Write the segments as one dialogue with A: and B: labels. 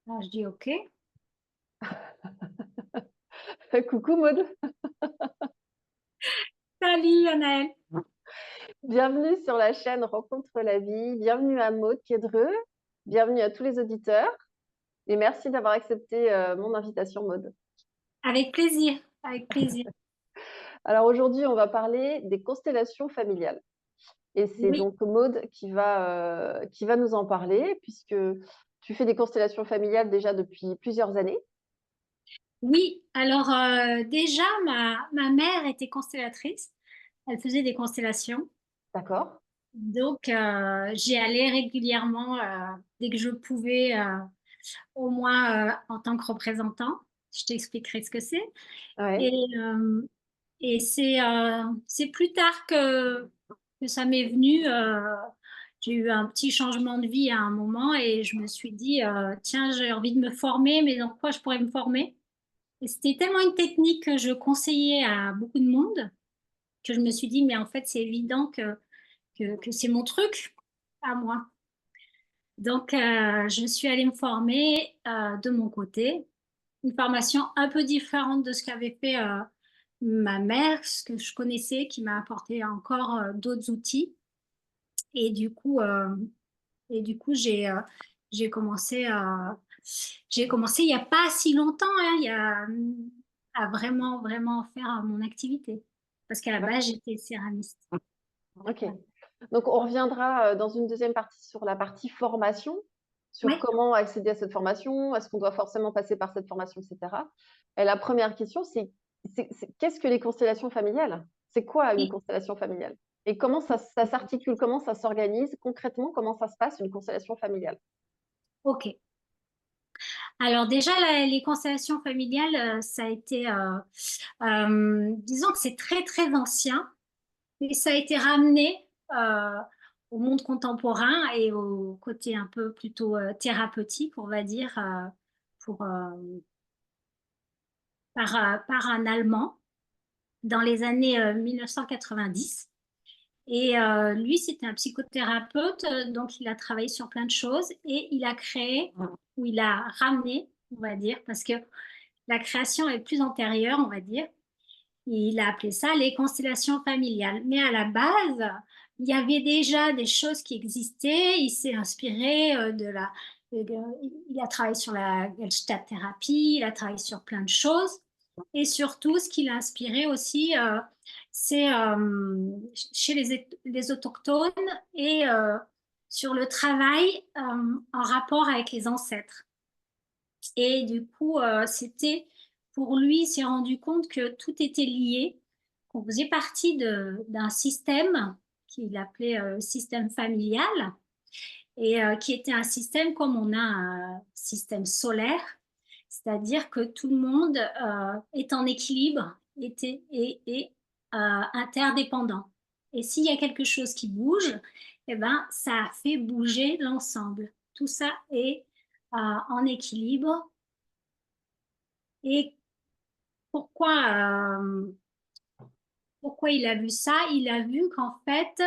A: Alors, je dis OK.
B: Coucou Maud,
A: Salut Anaëlle.
B: bienvenue sur la chaîne Rencontre la vie, bienvenue à Maud Kédreux, bienvenue à tous les auditeurs et merci d'avoir accepté mon invitation Maud.
A: Avec plaisir, avec plaisir.
B: Alors aujourd'hui on va parler des constellations familiales et c'est
A: Oui,
B: donc Maud qui va nous en parler puisque tu fais des constellations familiales déjà depuis plusieurs années,
A: oui. Alors déjà, ma mère était constellatrice. Elle faisait des constellations.
B: d'accord?
A: Donc, j'y allais régulièrement dès que je pouvais, au moins en tant que représentant. Je t'expliquerai ce que c'est.
B: Ouais,
A: Et, euh, et c'est plus tard que ça m'est venu. J'ai eu un petit changement de vie à un moment et je me suis dit, tiens, j'ai envie de me former, mais dans quoi je pourrais me former? Et c'était tellement une technique que je conseillais à beaucoup de monde que je me suis dit, mais en fait, c'est évident que c'est mon truc à moi. Donc, je suis allée me former de mon côté, une formation un peu différente de ce qu'avait fait ma mère, ce que je connaissais, qui m'a apporté encore d'autres outils. Et du coup, euh, et du coup, j'ai commencé j'ai commencé il n'y a pas si longtemps, hein, à vraiment, vraiment faire mon activité. Parce qu'à la base,
B: d'accord.
A: j'étais céramiste.
B: Ok.
A: Voilà.
B: Donc, on reviendra dans une deuxième partie sur la partie formation, sur
A: Ouais,
B: comment accéder à cette formation, est-ce qu'on doit forcément passer par cette formation, etc. Et la première question, qu'est-ce que les constellations familiales? C'est quoi une
A: et-
B: constellation familiale? Et comment ça s'articule, comment ça s'organise concrètement, comment ça se passe une constellation familiale?
A: ok. Alors déjà, les constellations familiales, ça a été, disons que c'est très, très ancien, mais ça a été ramené au monde contemporain et au côté un peu plutôt thérapeutique, on va dire, pour, par un Allemand dans les années 1990. Et lui, c'était un psychothérapeute, donc il a travaillé sur plein de choses et il a créé, ou il a ramené, on va dire, parce que la création est plus antérieure, on va dire. Et il a appelé ça les constellations familiales. Mais à la base, il y avait déjà des choses qui existaient. Il s'est inspiré il a travaillé sur la Gestalt-thérapie, il a travaillé sur plein de choses. Et surtout, ce qui l'a inspiré aussi, c'est chez les autochtones et sur le travail en rapport avec les ancêtres. Et du coup, pour lui, il s'est rendu compte que tout était lié, qu'on faisait partie d'un système qu'il appelait système familial, et qui était un système comme on a un système solaire, c'est-à-dire que tout le monde est en équilibre et interdépendant. Et s'il y a quelque chose qui bouge, eh ben, ça fait bouger l'ensemble. Tout ça est en équilibre. Et pourquoi, pourquoi il a vu ça? Il a vu qu'en fait,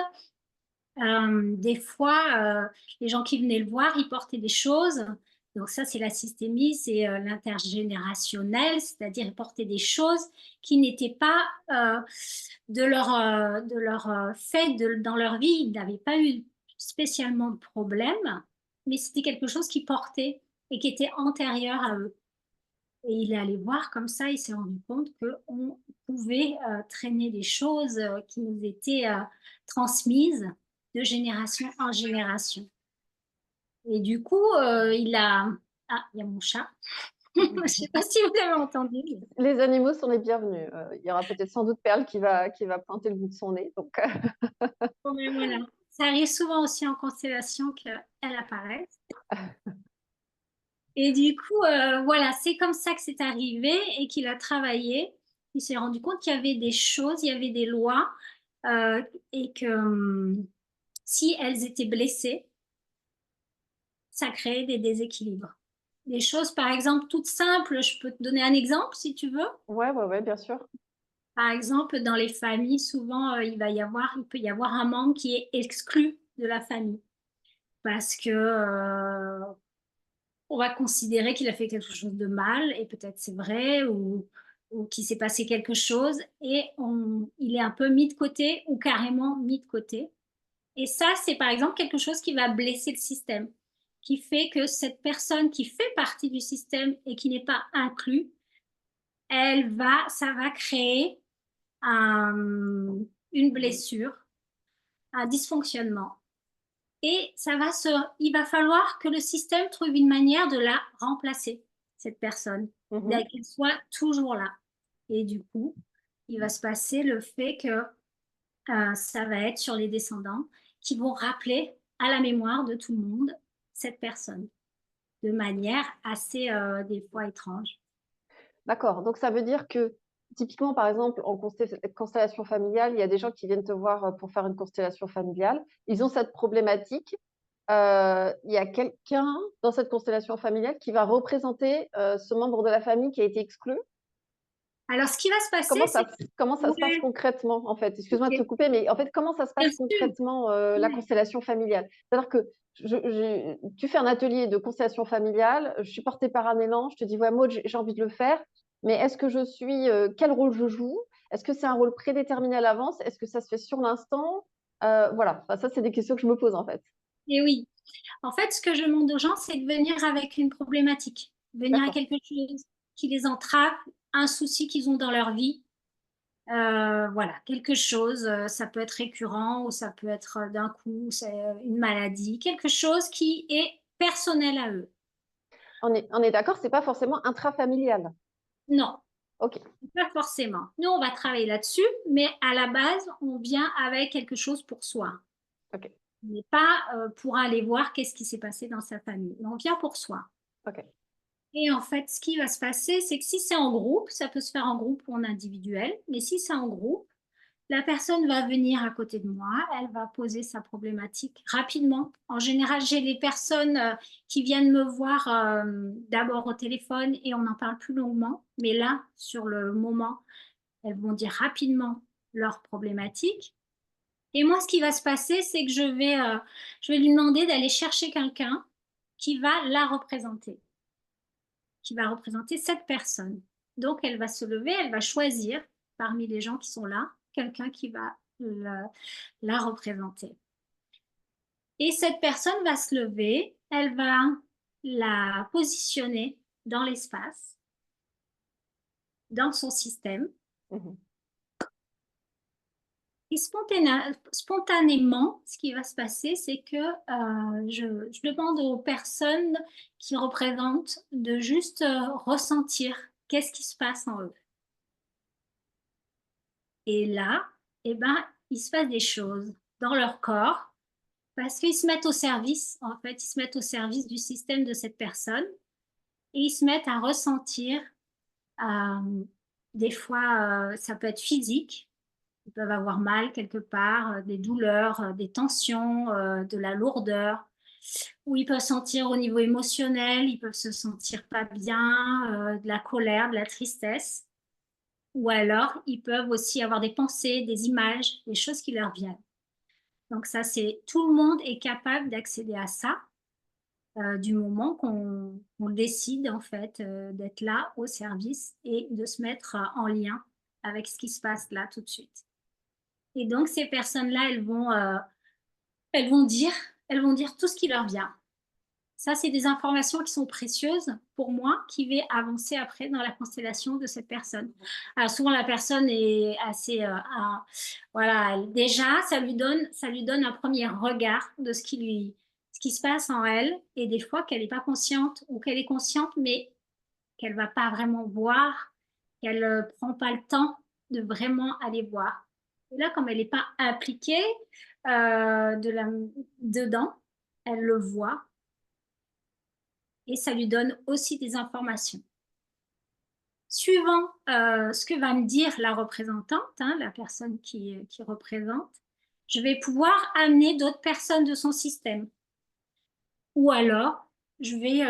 A: des fois, les gens qui venaient le voir, ils portaient des choses. Donc ça, c'est la systémie, c'est l'intergénérationnel, c'est-à-dire ils portaient des choses qui n'étaient pas de leur fait dans leur vie. Ils n'avaient pas eu spécialement de problème, mais c'était quelque chose qu'ils portaient et qui était antérieur à eux. Et il est allé voir comme ça, il s'est rendu compte qu'on pouvait traîner des choses qui nous étaient transmises de génération en génération. Et du coup, il a... Ah, il y a mon chat. Je ne sais pas si vous avez entendu.
B: Les animaux sont les bienvenus. Il y aura peut-être sans doute Perle qui va pointer le bout de son nez. Donc,
A: Bon, mais voilà. Ça arrive souvent aussi en constellation qu'elle apparaisse. Et du coup, voilà, c'est comme ça que c'est arrivé et qu'il a travaillé. Il s'est rendu compte qu'il y avait des choses, il y avait des lois euh, et que si elles étaient blessées, ça créait des déséquilibres. Des choses, par exemple, toutes simples, je peux te donner un exemple si tu veux.
B: ouais, bien sûr.
A: Par exemple, dans les familles, souvent, il peut y avoir un membre qui est exclu de la famille parce que on va considérer qu'il a fait quelque chose de mal, et peut-être c'est vrai, ou qu'il s'est passé quelque chose, et il est un peu mis de côté, ou carrément mis de côté. Et ça, c'est par exemple quelque chose qui va blesser le système, qui fait que cette personne qui fait partie du système et qui n'est pas inclue, ça va créer une blessure, un dysfonctionnement. Et il va falloir que le système trouve une manière de la remplacer, cette personne,
B: Mhm.
A: qu'elle soit toujours là. Et du coup, il va se passer le fait que ça va être sur les descendants qui vont rappeler à la mémoire de tout le monde cette personne de manière assez, des fois, étrange.
B: D'accord. Donc, ça veut dire que, typiquement, par exemple, en constellation familiale, il y a des gens qui viennent te voir pour faire une constellation familiale. Ils ont cette problématique. Il y a quelqu'un dans cette constellation familiale qui va représenter ce membre de la famille qui a été exclu.
A: Alors, ce qui va se passer,
B: Comment
A: c'est
B: ça,
A: que,
B: comment ça se passe
A: ouais,
B: concrètement, en fait? Excuse-moi de te
A: ok,
B: couper, mais en fait, comment ça se
A: bien
B: passe
A: sûr,
B: concrètement, la
A: ouais.
B: constellation familiale? C'est-à-dire que tu fais un atelier de constellation familiale, je suis portée par un élan, je te dis, ouais, Maud, j'ai envie de le faire, mais est-ce que je suis, quel rôle je joue? Est-ce que c'est un rôle prédéterminé à l'avance? Est-ce que ça se fait sur l'instant? Voilà, enfin, ça, c'est des questions que je me pose, en fait.
A: Et oui, en fait, ce que je demande aux gens, c'est de venir avec une problématique, venir à
B: D'accord.
A: quelque chose qui les entrave, un souci qu'ils ont dans leur vie. Voilà, quelque chose, ça peut être récurrent ou ça peut être d'un coup, c'est une maladie, quelque chose qui est personnel à eux.
B: On est d'accord, c'est pas forcément intrafamilial.
A: Non,
B: Ok,
A: pas forcément. Nous, on va travailler là-dessus, mais à la base, on vient avec quelque chose pour soi.
B: ok,
A: On n'est pas pour aller voir qu'est-ce qui s'est passé dans sa famille. On vient pour soi.
B: ok.
A: Et en fait, ce qui va se passer, c'est que si c'est en groupe, ça peut se faire en groupe ou en individuel, mais si c'est en groupe, la personne va venir à côté de moi, elle va poser sa problématique rapidement. En général, j'ai les personnes qui viennent me voir d'abord au téléphone et on en parle plus longuement, mais là, sur le moment, elles vont dire rapidement leur problématique. Et moi, ce qui va se passer, c'est que je vais lui demander d'aller chercher quelqu'un qui va la représenter, qui va représenter cette personne. Donc, elle va se lever, elle va choisir parmi les gens qui sont là, quelqu'un qui va la représenter. Et cette personne va se lever, elle va la positionner dans l'espace, dans son système.
B: Mhm.
A: Et spontanément, ce qui va se passer, c'est que je demande aux personnes qui représentent de juste ressentir qu'est-ce qui se passe en eux. Et là, eh ben, il se passe des choses dans leur corps parce qu'ils se mettent au service, en fait, ils se mettent au service du système de cette personne et ils se mettent à ressentir, euh, des fois, ça peut être physique, ils peuvent avoir mal quelque part, des douleurs, des tensions, de la lourdeur, ou ils peuvent sentir au niveau émotionnel, ils peuvent se sentir pas bien, de la colère, de la tristesse. Ou alors, ils peuvent aussi avoir des pensées, des images, des choses qui leur viennent. Donc ça, c'est tout le monde est capable d'accéder à ça du moment qu'on décide en fait d'être là au service et de se mettre en lien avec ce qui se passe là tout de suite. Et donc ces personnes-là, elles vont dire, elles vont dire tout ce qui leur vient. Ça, c'est des informations qui sont précieuses pour moi, qui vais avancer après dans la constellation de cette personne. Alors, souvent, la personne est assez, voilà, déjà, ça lui donne un premier regard de ce qui se passe en elle, et des fois qu'elle n'est pas consciente ou qu'elle est consciente, mais qu'elle va pas vraiment voir, qu'elle prend pas le temps de vraiment aller voir. Et là, comme elle n'est pas impliquée dedans, elle le voit et ça lui donne aussi des informations. Suivant ce que va me dire la représentante, hein, la personne qui représente, je vais pouvoir amener d'autres personnes de son système. Ou alors, je vais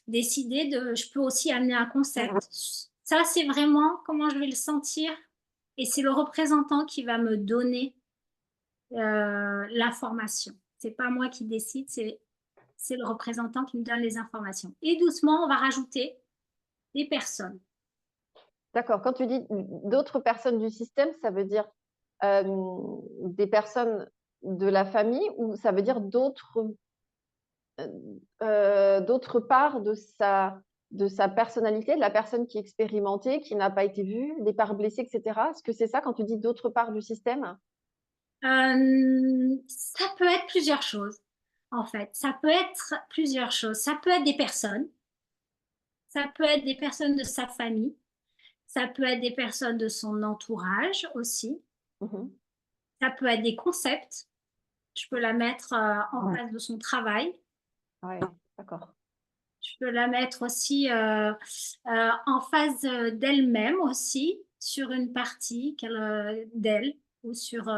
A: je peux aussi amener un concept. Ça, c'est vraiment comment je vais le sentir. Et c'est le représentant qui va me donner l'information. C'est pas moi qui décide, c'est le représentant qui me donne les informations. Et doucement, on va rajouter des personnes.
B: D'accord. Quand tu dis d'autres personnes du système, ça veut dire des personnes de la famille ou ça veut dire d'autres parts de sa personnalité, de la personne qui est expérimentée, qui n'a pas été vue, des parts blessées, etc. Est-ce que c'est ça quand tu dis d'autres parts du système?
A: Ça peut être plusieurs choses, en fait. Ça peut être plusieurs choses. Ça peut être des personnes. Ça peut être des personnes de sa famille. Ça peut être des personnes de son entourage aussi.
B: Mhm.
A: Ça peut être des concepts. Je peux la mettre en face de son travail.
B: Ouais, d'accord.
A: Je peux la mettre aussi en face d'elle-même aussi, sur une partie d'elle ou sur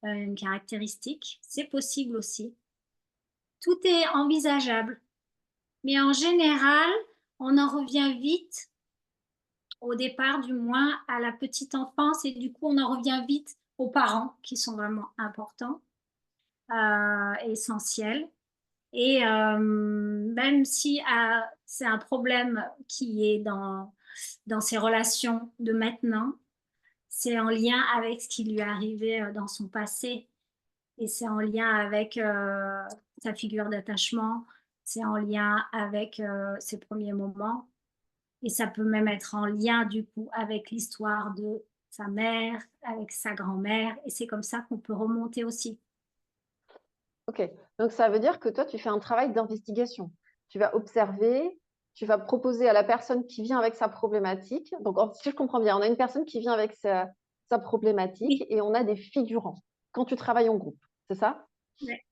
A: une caractéristique. C'est possible aussi. Tout est envisageable. Mais en général, on en revient vite, au départ du moins, à la petite enfance et du coup, on en revient vite aux parents qui sont vraiment importants, essentiels. Et même si c'est un problème qui est dans ses relations de maintenant, c'est en lien avec ce qui lui est arrivé dans son passé. Et c'est en lien avec sa figure d'attachement, c'est en lien avec ses premiers moments. Et ça peut même être en lien du coup avec l'histoire de sa mère, avec sa grand-mère. Et c'est comme ça qu'on peut remonter aussi.
B: Ok, donc ça veut dire que toi, tu fais un travail d'investigation. Tu vas observer, tu vas proposer à la personne qui vient avec sa problématique. Donc, si je comprends bien, on a une personne qui vient avec sa problématique
A: Oui,
B: et on a des figurants quand tu travailles en groupe, c'est ça?
A: ouais.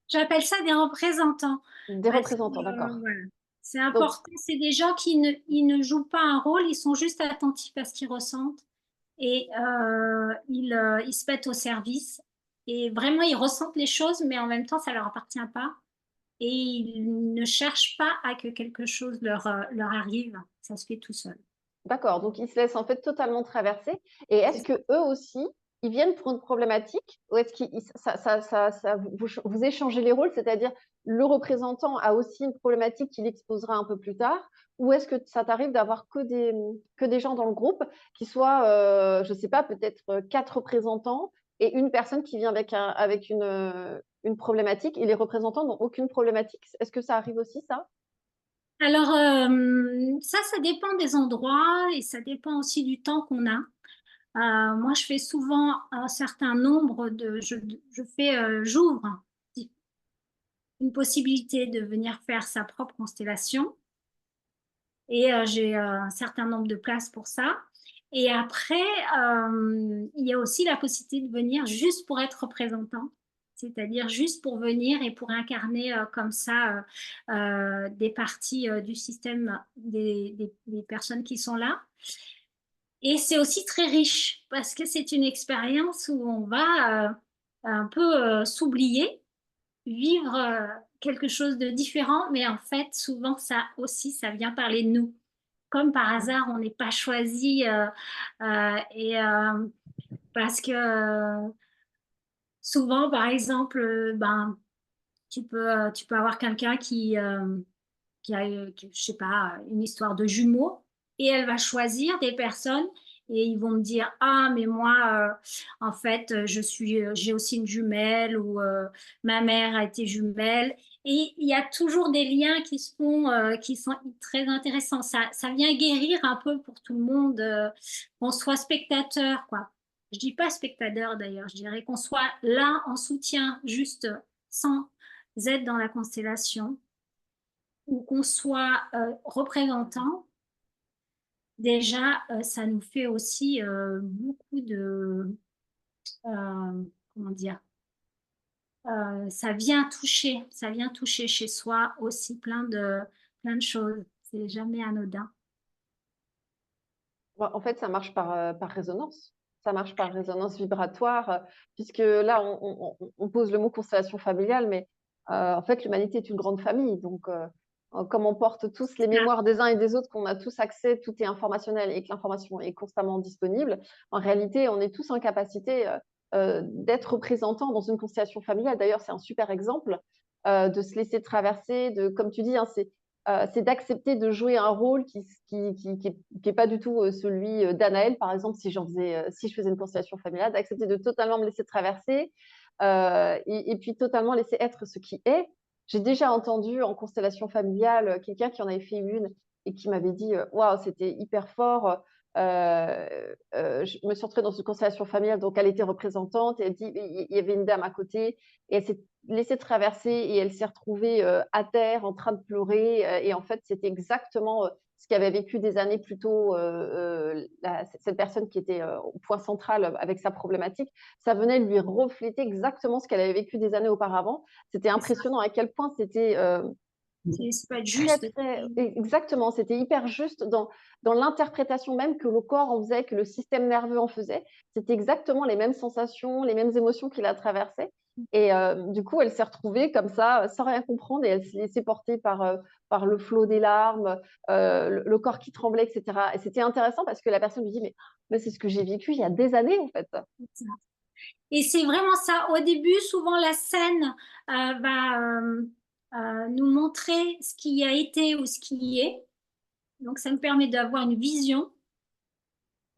A: J'appelle ça des représentants
B: Des
A: parce que
B: représentants, d'accord.
A: voilà, c'est
B: Donc,
A: important. C'est des gens qui ils ne jouent pas un rôle, ils sont juste attentifs à ce qu'ils ressentent et ils se mettent au service. Et vraiment, ils ressentent les choses, mais en même temps, ça leur appartient pas. Et ils ne cherchent pas à que quelque chose leur arrive. Ça se fait tout seul.
B: d'accord, donc ils se laissent en fait totalement traverser. Et est-ce que eux aussi, ils viennent pour une problématique ou est-ce que vous échangez les rôles, c'est-à-dire le représentant a aussi une problématique qu'il exposera un peu plus tard, ou est-ce que ça t'arrive d'avoir que des gens dans le groupe qui soient, je ne sais pas, peut-être quatre représentants et une personne qui vient avec une problématique et les représentants n'ont aucune problématique? Est-ce que ça arrive aussi, ça?
A: Alors, ça dépend des endroits et ça dépend aussi du temps qu'on a. Moi, je fais souvent un certain nombre j'ouvre une possibilité de venir faire sa propre constellation et j'ai un certain nombre de places pour ça. Et après, il y a aussi la possibilité de venir juste pour être représentant, c'est-à-dire juste pour venir et pour incarner comme ça des parties du système des personnes qui sont là. Et c'est aussi très riche parce que c'est une expérience où on va un peu s'oublier, vivre quelque chose de différent, mais en fait, souvent, ça aussi, ça vient parler de nous. Comme par hasard, on n'est pas choisi et parce que souvent, par exemple, ben, tu peux avoir quelqu'un qui a, je sais pas, une histoire de jumeaux, et elle va choisir des personnes, et ils vont me dire, ah, mais moi, en fait, j'ai aussi une jumelle, ou ma mère a été jumelle. Et il y a toujours des liens qui se font, qui sont très intéressants. Ça vient guérir un peu pour tout le monde, qu'on soit spectateur, quoi. Je dis pas spectateur d'ailleurs, je dirais qu'on soit là en soutien, juste sans être dans la constellation ou qu'on soit représentant, déjà, ça nous fait aussi beaucoup comment dire, ça vient toucher chez soi aussi plein de choses. C'est jamais anodin.
B: Ouais, en fait, ça marche par résonance. Ça marche par résonance vibratoire, puisque là, on pose le mot constellation familiale, mais en fait, l'humanité est une grande famille. Donc, comme on porte tous les
A: Ah,
B: mémoires des uns et des autres, qu'on a tous accès, tout est informationnel et que l'information est constamment disponible, en réalité, on est tous en capacité d'être représentants dans une constellation familiale. D'ailleurs, c'est un super exemple. de se laisser traverser, comme tu dis, hein, c'est d'accepter de jouer un rôle qui est pas du tout celui d'Anaël, par exemple, si je faisais une constellation familiale, d'accepter de totalement me laisser traverser et puis totalement laisser être ce qui est. J'ai déjà entendu en constellation familiale quelqu'un qui en avait fait une et qui m'avait dit waouh, c'était hyper fort. Je me suis retrouvée dans une constellation familiale, donc elle était représentante et elle dit il y avait une dame à côté et elle s'est laissée traverser et elle s'est retrouvée à terre en train de pleurer et en fait c'était exactement ce qu'avait vécu des années plus tôt cette personne qui était au point central avec sa problématique. Ça venait lui refléter exactement ce qu'elle avait vécu des années auparavant. C'était
A: C'est ça.
B: impressionnant à quel point c'était
A: C'est pas
B: très,
A: juste.
B: très, exactement, c'était hyper juste dans l'interprétation même que le corps en faisait, que le système nerveux en faisait. C'était exactement les mêmes sensations, les mêmes émotions qu'il a traversées. Et du coup, elle s'est retrouvée comme ça, sans rien comprendre, et elle s'est laissée porter par le flot des larmes, le corps qui tremblait, etc. Et c'était intéressant parce que la personne lui dit, mais c'est ce que j'ai vécu il y a des années, en fait.
A: Et c'est vraiment ça. Au début, souvent, la scène va nous montrer ce qui a été ou ce qui y est. Donc, ça me permet d'avoir une vision.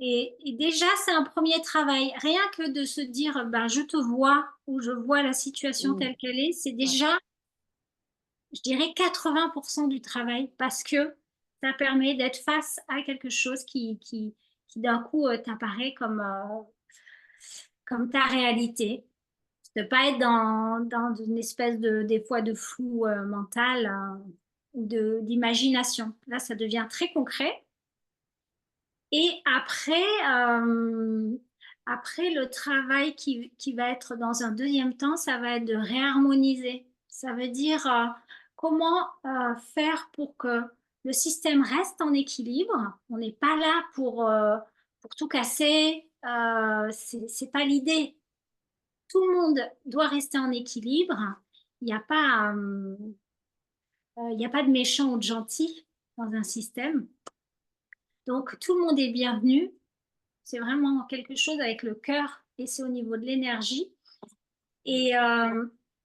A: Et déjà, c'est un premier travail. Rien que de se dire, ben, je te vois ou je vois la situation
B: Mm.
A: telle qu'elle est, c'est
B: Ouais.
A: déjà, je dirais, 80% du travail parce que ça permet d'être face à quelque chose qui d'un coup, t'apparaît comme ta réalité. De pas être dans une espèce des fois de flou mental ou d'imagination. Là, ça devient très concret. Et après le travail qui va être dans un deuxième temps, ça va être de réharmoniser. Ça veut dire comment faire pour que le système reste en équilibre. On n'est pas là pour tout casser. C'est pas l'idée. Tout le monde doit rester en équilibre. Il n'y a pas, il n'y a pas de méchant ou de gentil dans un système. Donc, tout le monde est bienvenu. C'est vraiment quelque chose avec le cœur et c'est au niveau de l'énergie. Et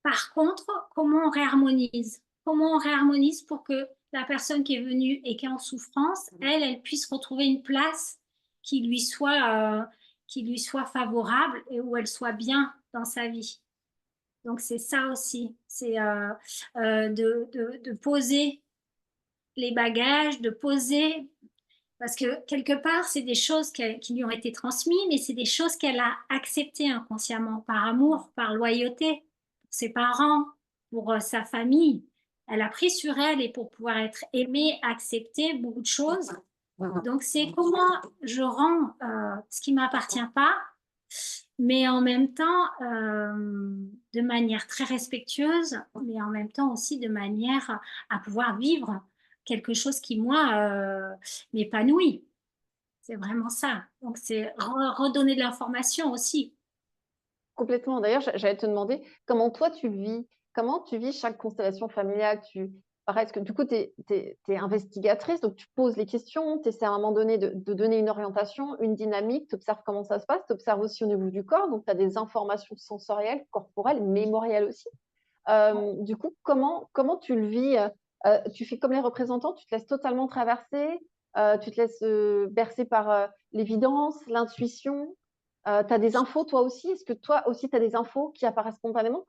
A: par contre, comment on réharmonise? Comment on réharmonise pour que la personne qui est venue et qui est en souffrance, elle puisse retrouver une place qui qui lui soit favorable et où elle soit bien dans sa vie. Donc c'est ça aussi, c'est de poser les bagages, de poser, parce que quelque part, c'est des choses qui lui ont été transmises, mais c'est des choses qu'elle a acceptées inconsciemment, par amour, par loyauté, pour ses parents, pour sa famille. Elle a pris sur elle et pour pouvoir être aimée, accepter beaucoup de choses. Donc c'est comment je rends ce qui ne m'appartient pas mais en même temps de manière très respectueuse, mais en même temps aussi de manière à pouvoir vivre quelque chose qui, moi, m'épanouit. C'est vraiment ça. Donc, c'est redonner de l'information aussi.
B: Complètement. D'ailleurs, j'allais te demander comment toi tu le vis, comment tu vis chaque constellation familiale. Pareil, parce que du coup, tu es investigatrice, donc tu poses les questions, tu essaies à un moment donné de donner une orientation, une dynamique, tu observes comment ça se passe, tu observes aussi au niveau du corps, donc tu as des informations sensorielles, corporelles, mémorielles aussi. Du coup, comment tu le vis tu fais comme les représentants, tu te laisses totalement traverser, tu te laisses bercer par l'évidence, l'intuition. Tu as des infos toi aussi? Est-ce que toi aussi tu as des infos qui apparaissent spontanément?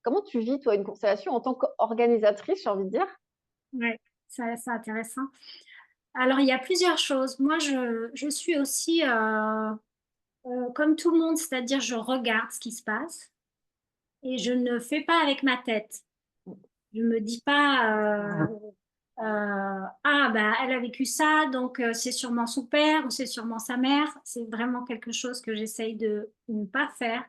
B: Comment tu vis toi une constellation en tant qu'organisatrice, j'ai envie de dire?
A: Ouais, c'est intéressant. Alors, il y a plusieurs choses. Moi, je suis aussi comme tout le monde, c'est-à-dire je regarde ce qui se passe et je ne fais pas avec ma tête. Je me dis pas ah bah elle a vécu ça donc c'est sûrement son père ou c'est sûrement sa mère. C'est vraiment quelque chose que j'essaye de ne pas faire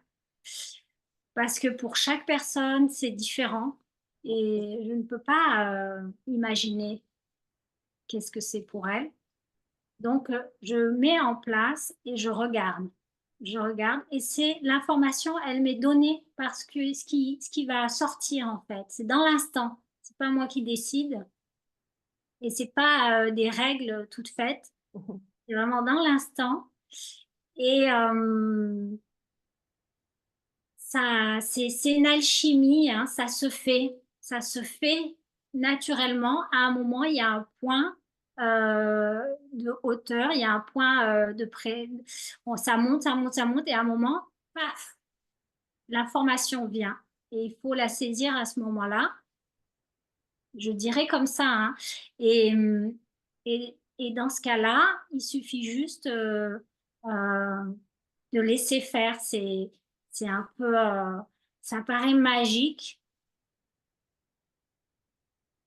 A: parce que pour chaque personne c'est différent et je ne peux pas imaginer qu'est-ce que c'est pour elle. Donc je mets en place et je regarde. Je regarde et c'est l'information, elle m'est donnée parce que ce qui va sortir en fait, c'est dans l'instant. C'est pas moi qui décide et c'est pas des règles toutes faites. C'est vraiment dans l'instant. Et c'est une alchimie, hein, ça se fait naturellement. À un moment, il y a un point de hauteur, il y a un point de près. Bon, ça monte, ça monte, ça monte, et à un moment, paf, l'information vient. Et il faut la saisir à ce moment-là. Je dirais comme ça, hein. Et, et dans ce cas-là, il suffit juste euh, de laisser faire. C'est un peu, ça paraît magique.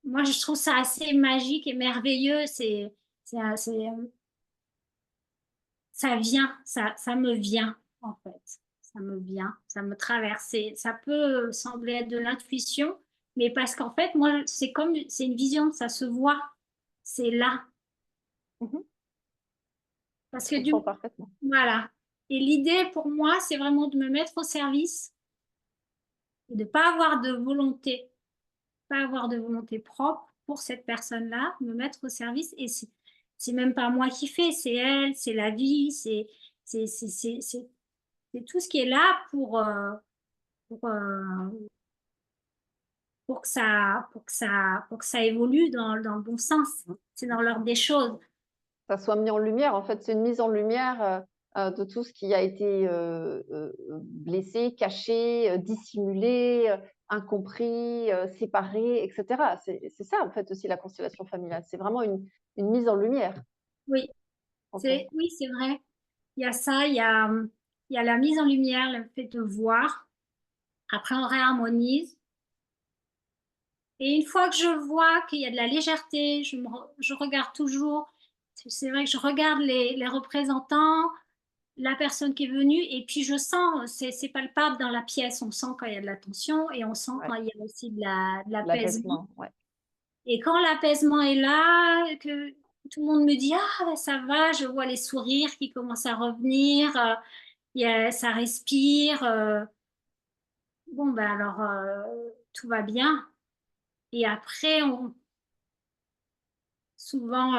A: Moi, je trouve ça assez magique et merveilleux. Ça vient, ça me vient, en fait. Ça me vient, ça me traverse. Ça peut sembler être de l'intuition, mais parce qu'en fait, moi, c'est une vision, ça se voit. C'est là.
B: Mhm.
A: Parce
B: Je
A: que
B: comprends parfaitement.
A: voilà. Et l'idée pour moi, c'est vraiment de me mettre au service et de pas avoir de volonté propre pour cette personne-là, me mettre au service. Et c'est même pas moi qui fais, c'est elle, c'est la vie, c'est, c'est, c'est, c'est c'est tout ce qui est là pour, euh, pour que ça évolue dans le bon sens. C'est dans l'ordre des choses.
B: Ça soit mis en lumière. En fait, c'est une mise en lumière de tout ce qui a été blessé, caché, dissimulé, incompris, séparé, etc. C'est ça, en fait, aussi la constellation familiale. C'est vraiment une mise en lumière.
A: Oui,
B: OK.
A: oui, c'est vrai. Il y a ça, il y a la mise en lumière, le fait de voir. Après, on réharmonise. Et une fois que je vois qu'il y a de la légèreté, je regarde toujours. C'est vrai que je regarde les représentants, la personne qui est venue, et puis je sens, c'est palpable dans la pièce. On sent quand il y a de la tension et on sent quand
B: Ouais.
A: il y a aussi de l'apaisement.
B: L'apaisement. Ouais.
A: Et quand l'apaisement est là, que tout le monde me dit, ah, ben, ça va, je vois les sourires qui commencent à revenir, ça respire. Bon, ben alors, tout va bien. Et après, souvent,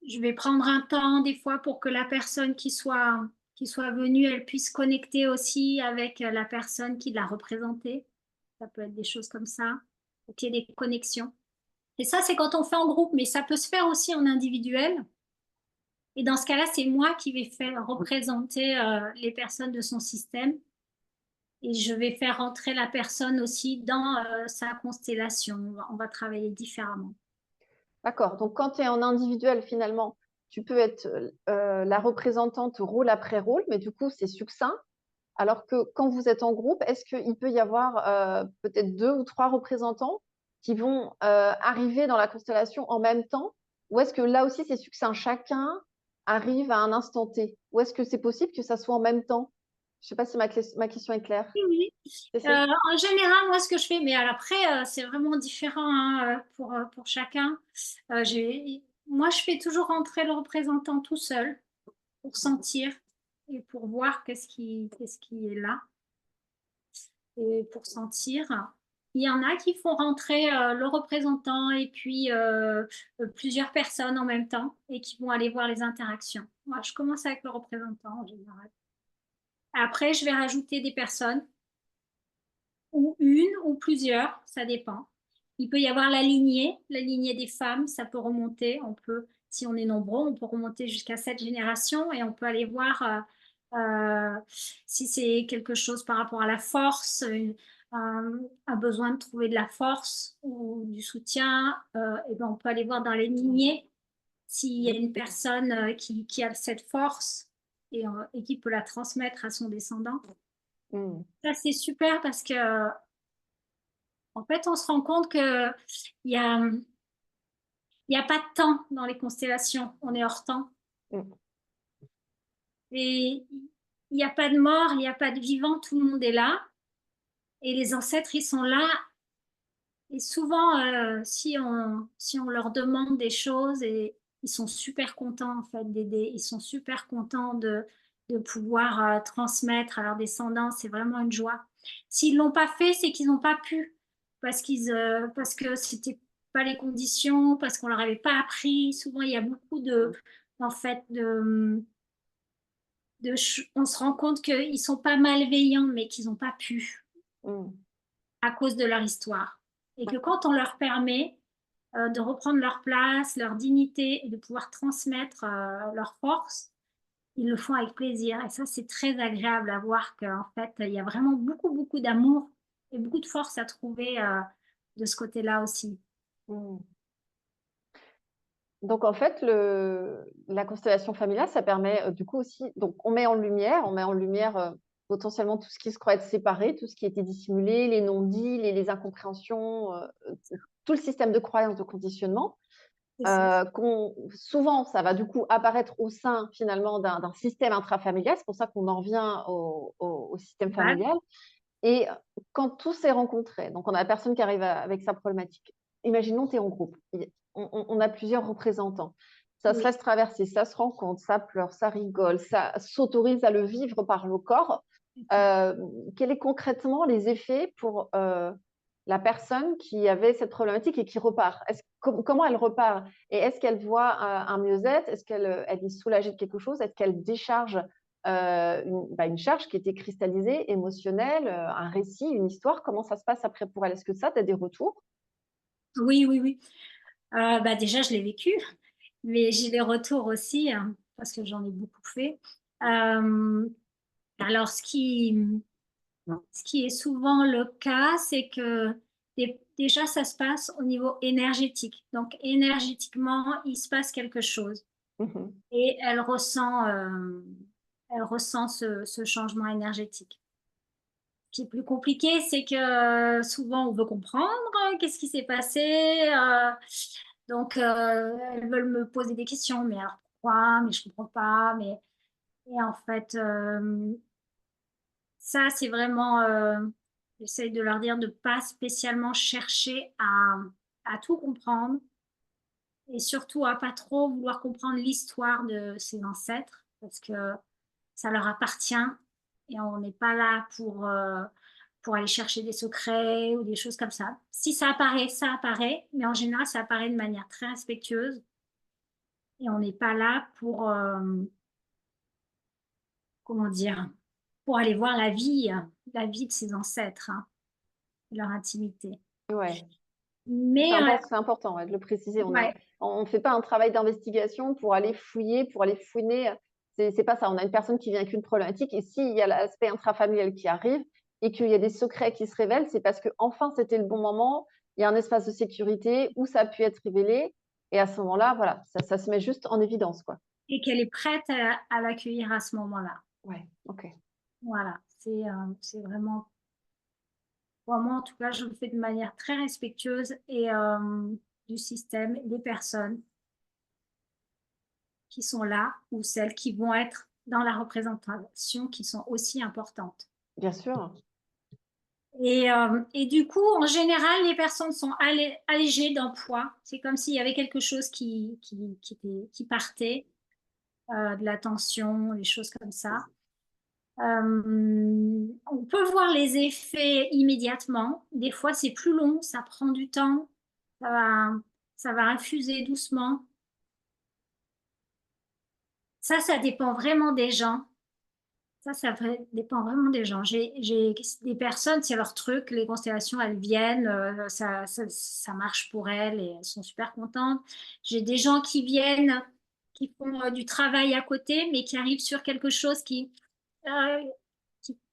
A: je vais prendre un temps des fois pour que la personne qui soit venue, elle puisse connecter aussi avec la personne qui l'a représentée. Ça peut être des choses comme ça, qu'il y ait des connexions. Et ça, c'est quand on fait en groupe, mais ça peut se faire aussi en individuel. Et dans ce cas-là, c'est moi qui vais faire représenter les personnes de son système et je vais faire rentrer la personne aussi dans sa constellation. On va travailler différemment.
B: D'accord. Donc, quand tu es en individuel, finalement, tu peux être la représentante rôle après rôle, mais du coup, c'est succinct. Alors que quand vous êtes en groupe, est-ce qu'il peut y avoir peut-être 2 ou 3 représentants qui vont arriver dans la constellation en même temps? Ou est-ce que là aussi, c'est succinct, chacun arrive à un instant T? Ou est-ce que c'est possible que ça soit en même temps? Je ne sais pas si ma question est claire.
A: Oui, oui. En général, moi, ce que je fais, mais après, c'est vraiment différent hein, pour chacun. Moi, je fais toujours rentrer le représentant tout seul pour sentir et pour voir qu'est-ce qui est là et pour sentir. Il y en a qui font rentrer le représentant et puis plusieurs personnes en même temps et qui vont aller voir les interactions. Moi, je commence avec le représentant en général. Après, je vais rajouter des personnes ou une ou plusieurs, ça dépend. Il peut y avoir la lignée des femmes, ça peut remonter. Si on est nombreux, on peut remonter jusqu'à 7 générations et on peut aller voir si c'est quelque chose par rapport à la force, un besoin de trouver de la force ou du soutien. Et ben on peut aller voir dans les lignées s'il y a une personne qui a cette force et qui peut la transmettre à son descendant.
B: Hmm.
A: Ça, c'est super parce que en fait, on se rend compte que il y a, il y a pas de temps dans les constellations. On est hors temps.
B: Hmm.
A: Et il n'y a pas de mort, il n'y a pas de vivant, tout le monde est là. Et les ancêtres, ils sont là. Et souvent, si on leur demande des choses, et ils sont super contents en fait d'aider. Ils sont super contents de pouvoir transmettre à leurs descendants. C'est vraiment une joie. S'ils l'ont pas fait, c'est qu'ils n'ont pas pu parce que c'était pas les conditions, parce qu'on leur avait pas appris. Souvent, il y a beaucoup en fait on se rend compte qu'ils sont pas malveillants, mais qu'ils n'ont pas pu
B: Mm.
A: à cause de leur histoire. Et que
B: D'accord.
A: quand on leur permet de reprendre leur place, leur dignité et de pouvoir transmettre leur force, ils le font avec plaisir. Et ça, c'est très agréable à voir qu'en fait, il y a vraiment beaucoup, beaucoup d'amour et beaucoup de force à trouver de ce côté-là aussi.
B: Mm. Donc, en fait, la constellation familiale, ça permet du coup aussi, donc on met en lumière potentiellement tout ce qui se croit être séparé, tout ce qui était dissimulé, les non-dits, les incompréhensions, tout le système de croyance, de conditionnement.
A: C'est ça.
B: Souvent, ça va du coup apparaître au sein finalement d'un système intrafamilial. C'est pour ça qu'on en revient au système
A: Base.
B: familial. Et quand tout s'est rencontré, donc on a la personne qui arrive avec sa problématique. Imaginons, tu es en groupe. On a plusieurs représentants. Ça se
A: Oui.
B: laisse traverser, ça se rencontre, ça pleure, ça rigole, ça s'autorise à le vivre par le corps.
A: C'est ça.
B: Euh, Quels sont concrètement les effets pour la personne qui avait cette problématique et qui repart? Comment elle repart? Et est-ce qu'elle voit un mieux-être? Est-ce qu'elle est soulagée de quelque chose? Est-ce qu'elle décharge une charge qui était cristallisée, émotionnelle, un récit, une histoire? Comment ça se passe après pour elle? Est-ce que ça, tu as des retours?
A: Oui, oui, oui. Bah déjà, je l'ai vécu, mais j'ai les retours aussi, hein, parce que j'en ai beaucoup fait. Euh, alors, ce qui est souvent le cas, c'est que déjà, ça se passe au niveau énergétique. Donc, énergétiquement, il se passe quelque chose
B: Mhm.
A: et elle ressent ce changement énergétique. Ce qui est plus compliqué, c'est que souvent, on veut comprendre qu'est-ce qui s'est passé. Donc, elles veulent me poser des questions, mais alors pourquoi? Mais je comprends pas. Et en fait, ça, c'est vraiment, j'essaye de leur dire de pas spécialement chercher à tout comprendre et surtout à pas trop vouloir comprendre l'histoire de ses ancêtres parce que ça leur appartient et on n'est pas là pour aller chercher des secrets ou des choses comme ça. Si ça apparaît, mais en général, ça apparaît de manière très respectueuse et on n'est pas là comment dire, pour aller voir la vie de ses ancêtres, hein, leur intimité.
B: Ouais.
A: Mais
B: C'est important ouais, de le préciser.
A: ouais,
B: On ne fait pas un travail d'investigation pour aller fouiller, pour aller fouiner. C'est pas ça. On a une personne qui vient avec une problématique et s'il y a l'aspect intrafamilial qui arrive et qu'il y a des secrets qui se révèlent, c'est parce que enfin c'était le bon moment. Il y a un espace de sécurité où ça a pu être révélé et à ce moment-là, voilà, ça se met juste en évidence, quoi.
A: et qu'elle est prête à l'accueillir à ce moment-là.
B: Ouais, ok.
A: Voilà, c'est vraiment, pour moi en tout cas, je le fais de manière très respectueuse et du système, des personnes qui sont là ou celles qui vont être dans la représentation qui sont aussi importantes.
B: Bien sûr.
A: Et du coup, en général, les personnes sont allégées d'un poids. C'est comme s'il y avait quelque chose qui partait, de la tension, des choses comme ça. On peut voir les effets immédiatement. Des fois, c'est plus long, ça prend du temps, ça va, ça va infuser doucement. Ça dépend vraiment des gens. Dépend vraiment des gens. J'ai des personnes, c'est leur truc, les constellations, elles viennent, ça marche pour elles et elles sont super contentes. J'ai des gens qui viennent, qui font du travail à côté, mais qui arrivent sur quelque chose euh,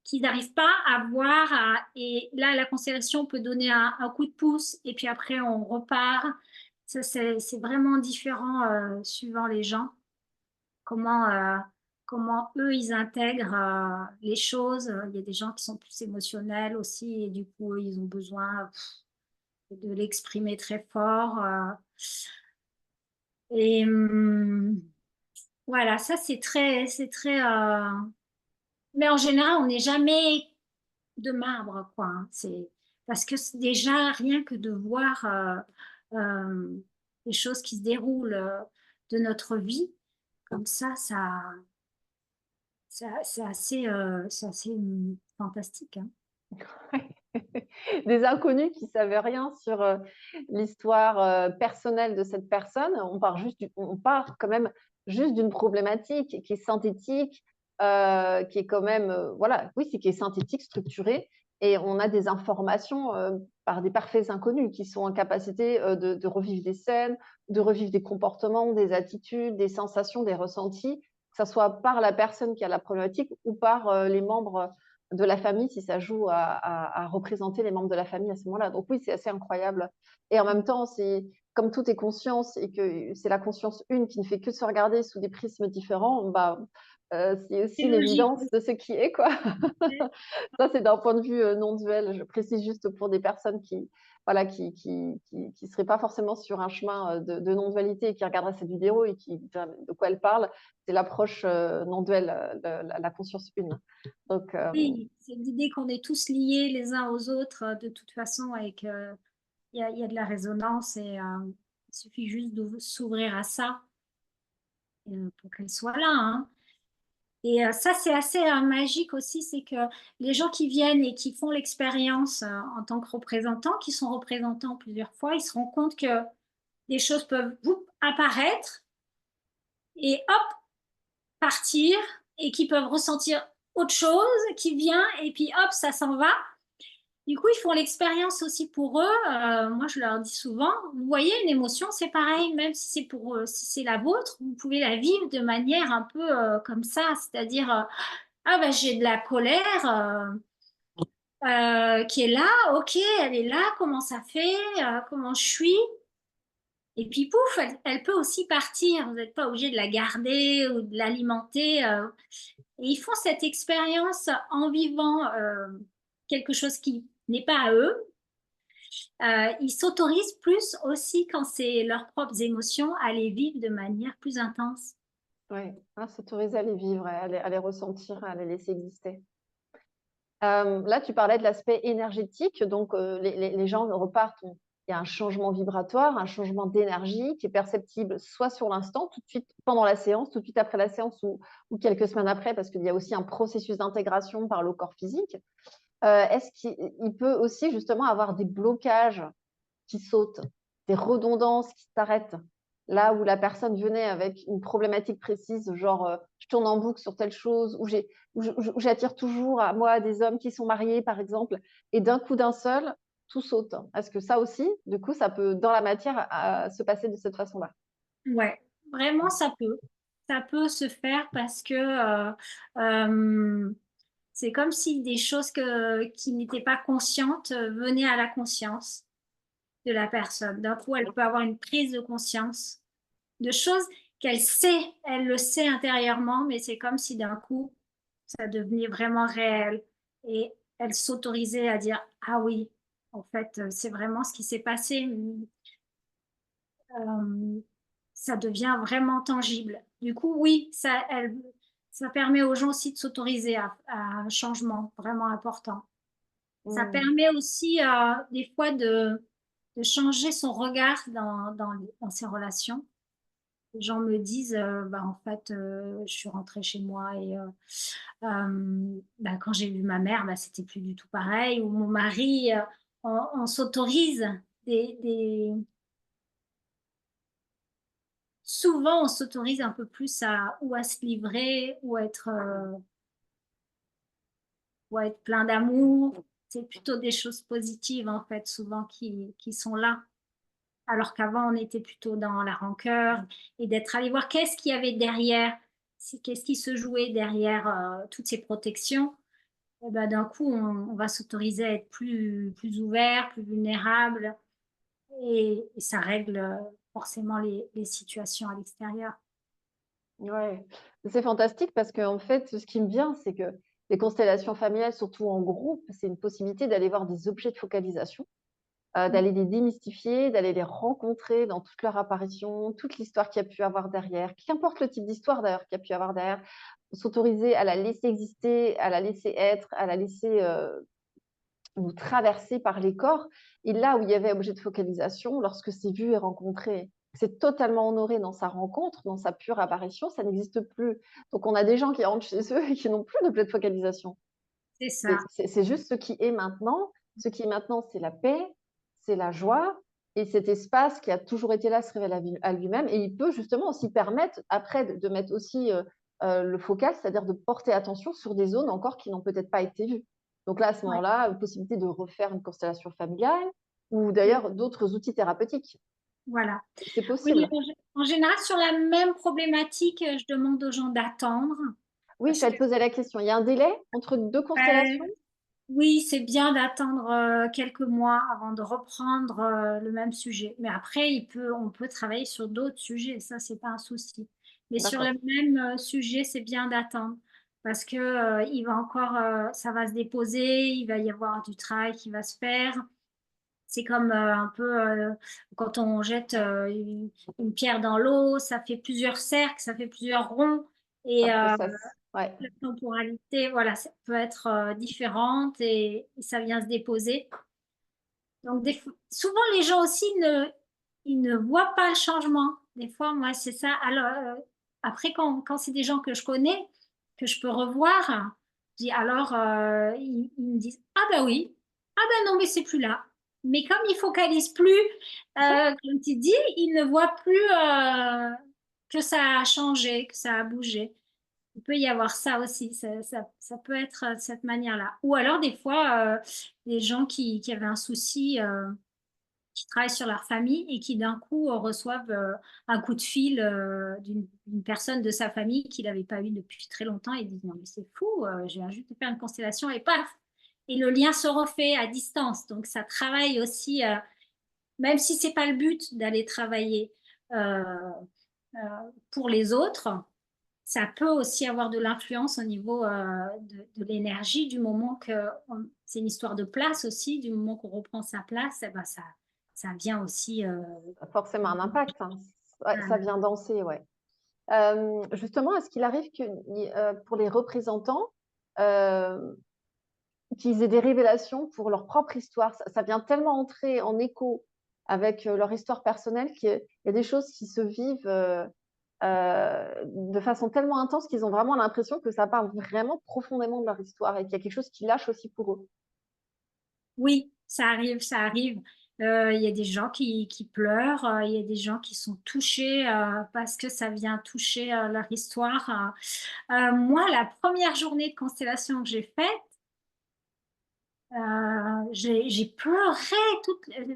A: qu'ils n'arrivent pas à voir. Et là, la constellation peut donner un coup de pouce et puis après, on repart. Ça, c'est vraiment différent suivant les gens comment, comment eux, ils intègrent les choses. Il y a des gens qui sont plus émotionnels aussi et du coup, ils ont besoin de l'exprimer très fort. Et voilà, ça, c'est très. Mais en général, on n'est jamais de marbre, quoi, hein. C'est parce que c'est déjà rien que de voir les choses qui se déroulent de notre vie, comme ça. C'est assez fantastique, hein.
B: Des inconnus qui savaient rien sur l'histoire personnelle de cette personne. On part quand même juste d'une problématique qui est synthétique, qui est quand même, voilà, oui, c'est qui est synthétique, structuré, et on a des informations par des parfaits inconnus qui sont en capacité de revivre des scènes, de revivre des comportements, des attitudes, des sensations, des ressentis, que ce soit par la personne qui a la problématique ou par les membres de la famille, si ça joue à représenter les membres de la famille à ce moment-là. Donc oui, c'est assez incroyable. Et en même temps, c'est comme tout est conscience et que c'est la conscience une qui ne fait que se regarder sous des prismes différents, bah, c'est
A: C'est
B: aussi
A: logique.
B: l'évidence de ce qui est, quoi. Ça, c'est d'un point de vue non duel. Je précise juste pour des personnes qui voilà, qui seraient pas forcément sur un chemin de non-dualité et qui regarderaient cette vidéo et qui de quoi elle parle. C'est l'approche non-duel, la conscience une. Donc,
A: Oui, c'est l'idée qu'on est tous liés les uns aux autres de toute façon et qu'il y a de la résonance et il suffit juste de s'ouvrir à ça pour qu'elle soit là, hein. Et ça, c'est assez magique aussi, c'est que les gens qui viennent et qui font l'expérience en tant que représentants, qui sont représentants plusieurs fois, ils se rendent compte que des choses peuvent apparaître et hop, partir, et qui peuvent ressentir autre chose qui vient, et puis hop, ça s'en va. Du coup, ils font l'expérience aussi pour eux. Moi, je leur dis souvent, vous voyez, une émotion, c'est pareil, même si c'est si c'est la vôtre, vous pouvez la vivre de manière un peu comme ça, c'est-à-dire, ah ben j'ai de la colère qui est là, ok, elle est là, comment ça fait, comment je suis, et puis pouf, elle peut aussi partir. Vous n'êtes pas obligé de la garder ou de l'alimenter. Et ils font cette expérience en vivant quelque chose qui n'est pas à eux. Ils s'autorisent plus aussi quand c'est leurs propres émotions à les vivre de manière plus intense.
B: ouais, hein, s'autoriser à les vivre, à les ressentir, à les laisser exister. Là, tu parlais de l'aspect énergétique, donc les gens repartent, il y a un changement vibratoire, un changement d'énergie qui est perceptible soit sur l'instant, tout de suite pendant la séance, tout de suite après la séance ou quelques semaines après, parce qu'il y a aussi un processus d'intégration par le corps physique. Est-ce qu'il peut aussi justement avoir des blocages qui sautent, des redondances qui s'arrêtent? Là où la personne venait avec une problématique précise, genre je tourne en boucle sur telle chose, où j'attire toujours à moi des hommes qui sont mariés, par exemple, et d'un coup d'un seul, tout saute. Est-ce que ça aussi, du coup, ça peut, dans la matière, se passer de cette façon-là?
A: Ouais, vraiment, ça peut. Ça peut se faire parce que euh, c'est comme si des choses qui n'étaient pas conscientes venaient à la conscience de la personne. D'un coup, elle peut avoir une prise de conscience de choses qu'elle sait, elle le sait intérieurement, mais c'est comme si d'un coup, ça devenait vraiment réel. Et elle s'autorisait à dire, ah oui, en fait, c'est vraiment ce qui s'est passé. Euh, Ça devient vraiment tangible. Du coup, oui, ça permet aux gens aussi de s'autoriser à un changement vraiment important. Ça
B: Hmm.
A: permet aussi des fois de changer son regard dans ses relations. Les gens me disent, bah, en fait, je suis rentrée chez moi et bah, quand j'ai vu ma mère, bah, c'était plus du tout pareil. Ou mon mari, on s'autorise des... Souvent, on s'autorise un peu plus ou à se livrer ou à être plein d'amour. C'est plutôt des choses positives, en fait, souvent qui sont là. Alors qu'avant, on était plutôt dans la rancœur et d'être allé voir qu'est-ce qu'il y avait derrière, qu'est-ce qui se jouait derrière toutes ces protections. Et ben, d'un coup, on va s'autoriser à être plus ouvert, plus vulnérable et ça règle forcément les situations à l'extérieur.
B: Ouais, c'est fantastique parce qu'en fait, ce qui me vient, c'est que les constellations familiales, surtout en groupe, c'est une possibilité d'aller voir des objets de focalisation, d'aller les démystifier, d'aller les rencontrer dans toute leur apparition, toute l'histoire qu'il y a pu avoir derrière, qu'importe le type d'histoire d'ailleurs qu'il y a pu avoir derrière, s'autoriser à la laisser exister, à la laisser être, à la laisser nous traverser par les corps. Et là où il y avait objet de focalisation, lorsque c'est vu et rencontré, c'est totalement honoré dans sa rencontre, dans sa pure apparition, ça n'existe plus. Donc on a des gens qui rentrent chez eux et qui n'ont plus d'objet de focalisation.
A: C'est ça.
B: C'est juste ce qui est maintenant. Ce qui est maintenant, c'est la paix, c'est la joie, et cet espace qui a toujours été là se révèle à lui-même. Et il peut justement aussi permettre, après, de mettre aussi le focal, c'est-à-dire de porter attention sur des zones encore qui n'ont peut-être pas été vues. Donc là, à ce
A: Ouais.
B: moment-là, possibilité de refaire une constellation familiale ou
A: Oui,
B: d'ailleurs d'autres outils thérapeutiques.
A: voilà.
B: C'est
A: Oui,
B: possible.
A: en général, sur la même problématique, je demande aux gens d'attendre
B: Oui,
A: parce
B: j'allais
A: que
B: te poser la question. Il y a un délai entre deux constellations?
A: oui, c'est bien d'attendre quelques mois avant de reprendre le même sujet. Mais après, on peut travailler sur d'autres sujets, ça, c'est pas un souci. Mais sur le
B: D'accord.
A: même sujet, c'est bien d'attendre parce que il va encore, ça va se déposer, il va y avoir du travail qui va se faire. C'est comme un peu quand on jette une pierre dans l'eau, ça fait plusieurs cercles, ça fait plusieurs ronds.
B: Ça
A: Et
B: processe. Ouais.
A: la temporalité, voilà, ça peut être différente et ça vient se déposer. Donc, souvent, les gens aussi, ils ne voient pas le changement. Des fois, moi, c'est ça. Alors, après, quand c'est des gens que je connais, que je peux revoir, je dis, alors, ils me disent, ah ben oui, ah ben non, mais c'est plus là. Mais comme ils focalisent plus, comme tu dis, ils ne voient plus que ça a changé, que ça a bougé. Il peut y avoir ça aussi, ça peut être de cette manière-là. Ou alors des fois, des gens qui avaient un souci, qui travaillent sur leur famille et qui d'un coup reçoivent un coup de fil d'une personne de sa famille qu'il n'avait pas eu depuis très longtemps et disent non mais c'est fou, je viens juste de faire une constellation et paf! Et le lien se refait à distance. Donc ça travaille aussi, même si c'est pas le but d'aller travailler euh, euh, pour les autres, ça peut aussi avoir de l'influence au niveau de l'énergie du moment que c'est une histoire de place aussi, du moment qu'on reprend sa place, eh ben ça vient aussi.
B: Forcément un impact, hein. Ouais, ça vient danser, ouais. Justement, est-ce qu'il arrive que pour les représentants, euh, qu'ils aient des révélations pour leur propre histoire? Ça vient tellement entrer en écho avec leur histoire personnelle qu'il y a des choses qui se vivent de façon tellement intense qu'ils ont vraiment l'impression que ça parle vraiment profondément de leur histoire et qu'il y a quelque chose qui lâche aussi pour eux.
A: Oui, ça arrive, ça arrive. Il y a des gens qui pleurent, il y a des gens qui sont touchés parce que ça vient toucher leur histoire. Moi, la première journée de constellation que j'ai faite, j'ai pleuré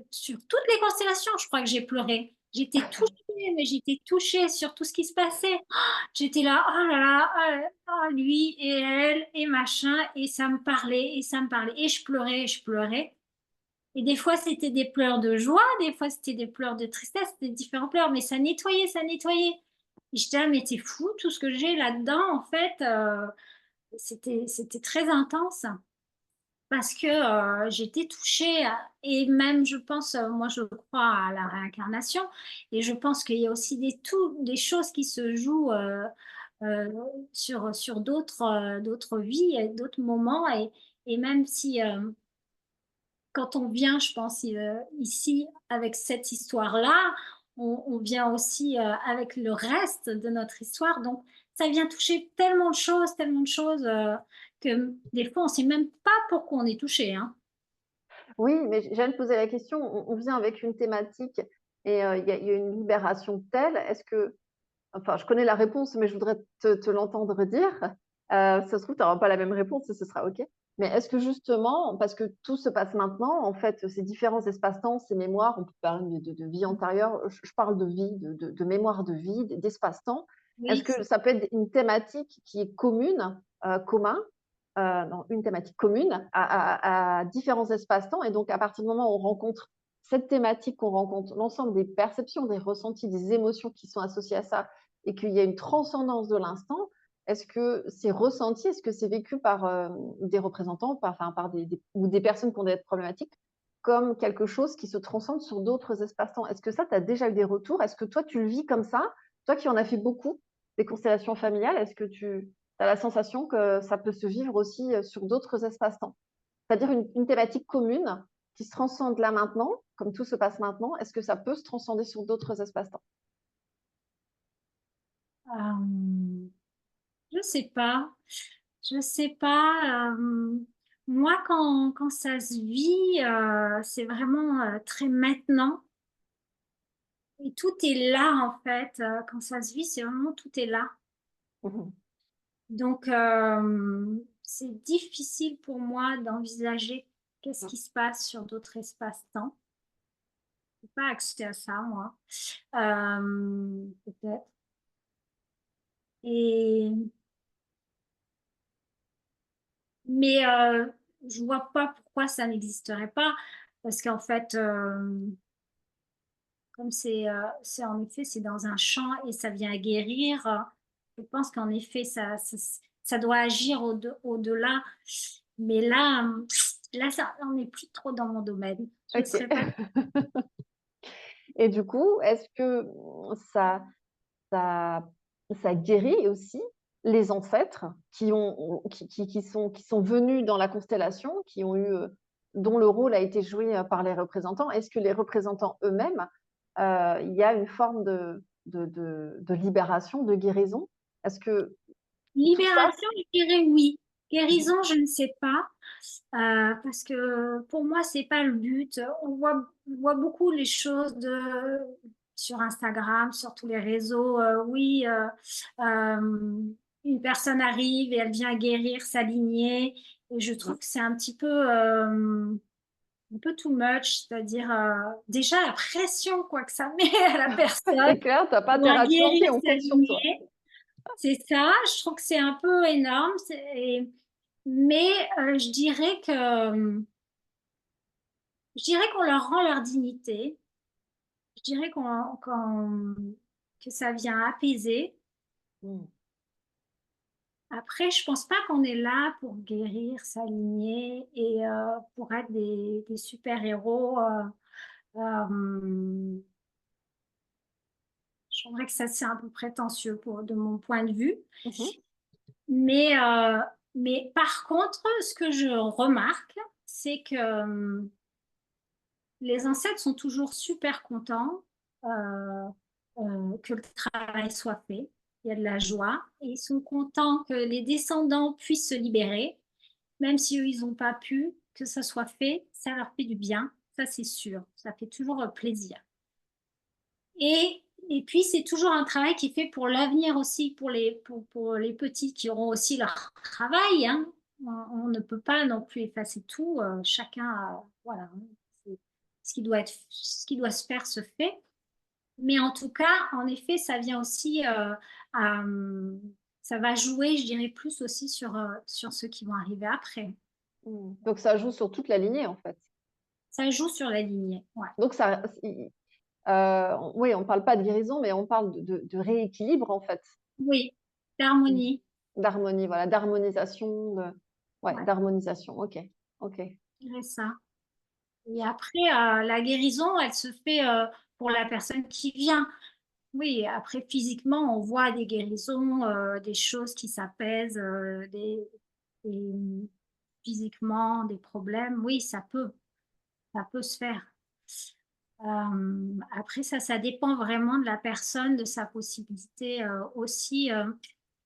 A: sur toutes les constellations. Je crois que j'ai pleuré. J'étais touchée, mais j'étais touchée sur tout ce qui se passait. J'étais là, oh là là, lui et elle et machin, et ça me parlait, et ça me parlait. Et je pleurais, et je pleurais. Et des fois, c'était des pleurs de joie, des fois, c'était des pleurs de tristesse, c'était différents pleurs, mais ça nettoyait, ça nettoyait. Et j'étais là, mais t'es fou, tout ce que j'ai là-dedans, en fait, c'était très intense parce que j'étais touchée et même je pense, moi je crois à la réincarnation et je pense qu'il y a aussi des choses qui se jouent euh, sur d'autres vies, et d'autres moments et même si quand on vient, je pense, ici avec cette histoire-là, on vient aussi avec le reste de notre histoire. Donc, ça vient toucher tellement de choses que des fois, on ne sait même pas pourquoi on est touché, hein.
B: Oui, mais j'allais te poser la question, on vient avec une thématique et il y a une libération telle, est-ce que, enfin, je connais la réponse, mais je voudrais te l'entendre dire. Ça se trouve, tu n'auras pas la même réponse et ce sera OK. Mais est-ce que justement, parce que tout se passe maintenant, en fait, ces différents espaces-temps, ces mémoires, on peut parler de vie antérieure, je parle de vie, de mémoire de vie, d'espace-temps. Est-ce
A: Oui,
B: que ça peut être une thématique qui est commune, commun, non, une thématique commune à différents espaces-temps. Et donc, à partir du moment où on rencontre cette thématique, qu'on rencontre l'ensemble des perceptions, des ressentis, des émotions qui sont associées à ça, et qu'il y a une transcendance de l'instant, est-ce que c'est ressenti, est-ce que c'est vécu par des représentants, enfin, par ou des personnes qui ont des problématiques, comme quelque chose qui se transcende sur d'autres espaces-temps? Est-ce que ça, tu as déjà eu des retours? Est-ce que toi, tu le vis comme ça? Toi qui en as fait beaucoup, des constellations familiales, est-ce que tu as la sensation que ça peut se vivre aussi sur d'autres espaces-temps? C'est-à-dire une thématique commune qui se transcende là maintenant, comme tout se passe maintenant, est-ce que ça peut se transcender sur d'autres espaces-temps?
A: euh, je sais pas. Je sais pas. Moi, quand ça se vit, c'est vraiment très maintenant. Et tout est là, en fait. Quand ça se vit, c'est vraiment tout est là.
B: Mhm.
A: Donc, c'est difficile pour moi d'envisager qu'est-ce qui se passe sur d'autres espaces-temps. Je n'ai pas accès à ça, moi. Peut-être. Et, mais je vois pas pourquoi ça n'existerait pas, parce qu'en fait, comme c'est en effet, c'est dans un champ et ça vient guérir, je pense qu'en effet, ça doit agir au-delà. Mais là, ça, on n'est plus trop dans mon domaine. Je ne
B: Ok.
A: serais pas.
B: Et du coup, est-ce que ça, ça, ça guérit aussi les ancêtres qui sont venus dans la constellation, dont le rôle a été joué par les représentants? Est-ce que les représentants eux-mêmes, il y a une forme de libération, de guérison? Est-ce que tout ça,
A: Libération, je dirais oui.
B: Mhm.
A: Guérison, je ne sais pas, parce que pour moi, c'est pas le but. On voit beaucoup les choses sur Instagram, sur tous les réseaux. Oui, une personne arrive et elle vient guérir sa lignée. Et je trouve que c'est un peu too much, c'est-à-dire déjà la pression quoi que ça met à la personne
B: c'est clair, tu n'as pas
A: pour
B: tes racines
A: guérir
B: qui on
A: sa
B: compte sur toi.
A: lignée. C'est ça, je trouve que c'est un peu énorme, mais je dirais qu'on leur rend leur dignité, je dirais que ça vient apaiser.
B: Mm.
A: Après, je pense pas qu'on est là pour guérir, s'aligner et pour être des super-héros. Euh, je trouverais que ça, c'est un peu prétentieux de mon point de vue.
B: Mhm.
A: Mais, euh, mais par contre, ce que je remarque, c'est que les ancêtres sont toujours super contents euh, que le travail soit fait. Il y a de la joie et ils sont contents que les descendants puissent se libérer, même si eux, ils n'ont pas pu, que ça soit fait, ça leur fait du bien, ça c'est sûr, ça fait toujours plaisir. Et, et puis, c'est toujours un travail qui est fait pour l'avenir aussi, pour les petits qui auront aussi leur travail, hein. On ne peut pas non plus effacer tout. Chacun, voilà, hein, c'est- ce qui doit se faire se fait. Mais en tout cas, en effet, ça vient aussi, ça va jouer, je dirais, plus aussi sur ceux qui vont arriver après.
B: Mm. Donc ça joue sur toute la lignée en fait.
A: Ça joue sur la lignée, ouais.
B: Donc oui, on parle pas de guérison, mais on parle de rééquilibre en fait.
A: Oui,
B: Mm.
A: l'harmonie,
B: D'harmonie, voilà, d'harmonisation, ouais,
A: ouais,
B: d'harmonisation. Ok, ok.
A: je dirais ça. Et après, la guérison, elle se fait pour la personne qui vient. Oui, après, physiquement, on voit des guérisons, des choses qui s'apaisent, des- physiquement, des problèmes. Oui, ça peut se faire. Après, ça dépend vraiment de la personne, de sa possibilité aussi.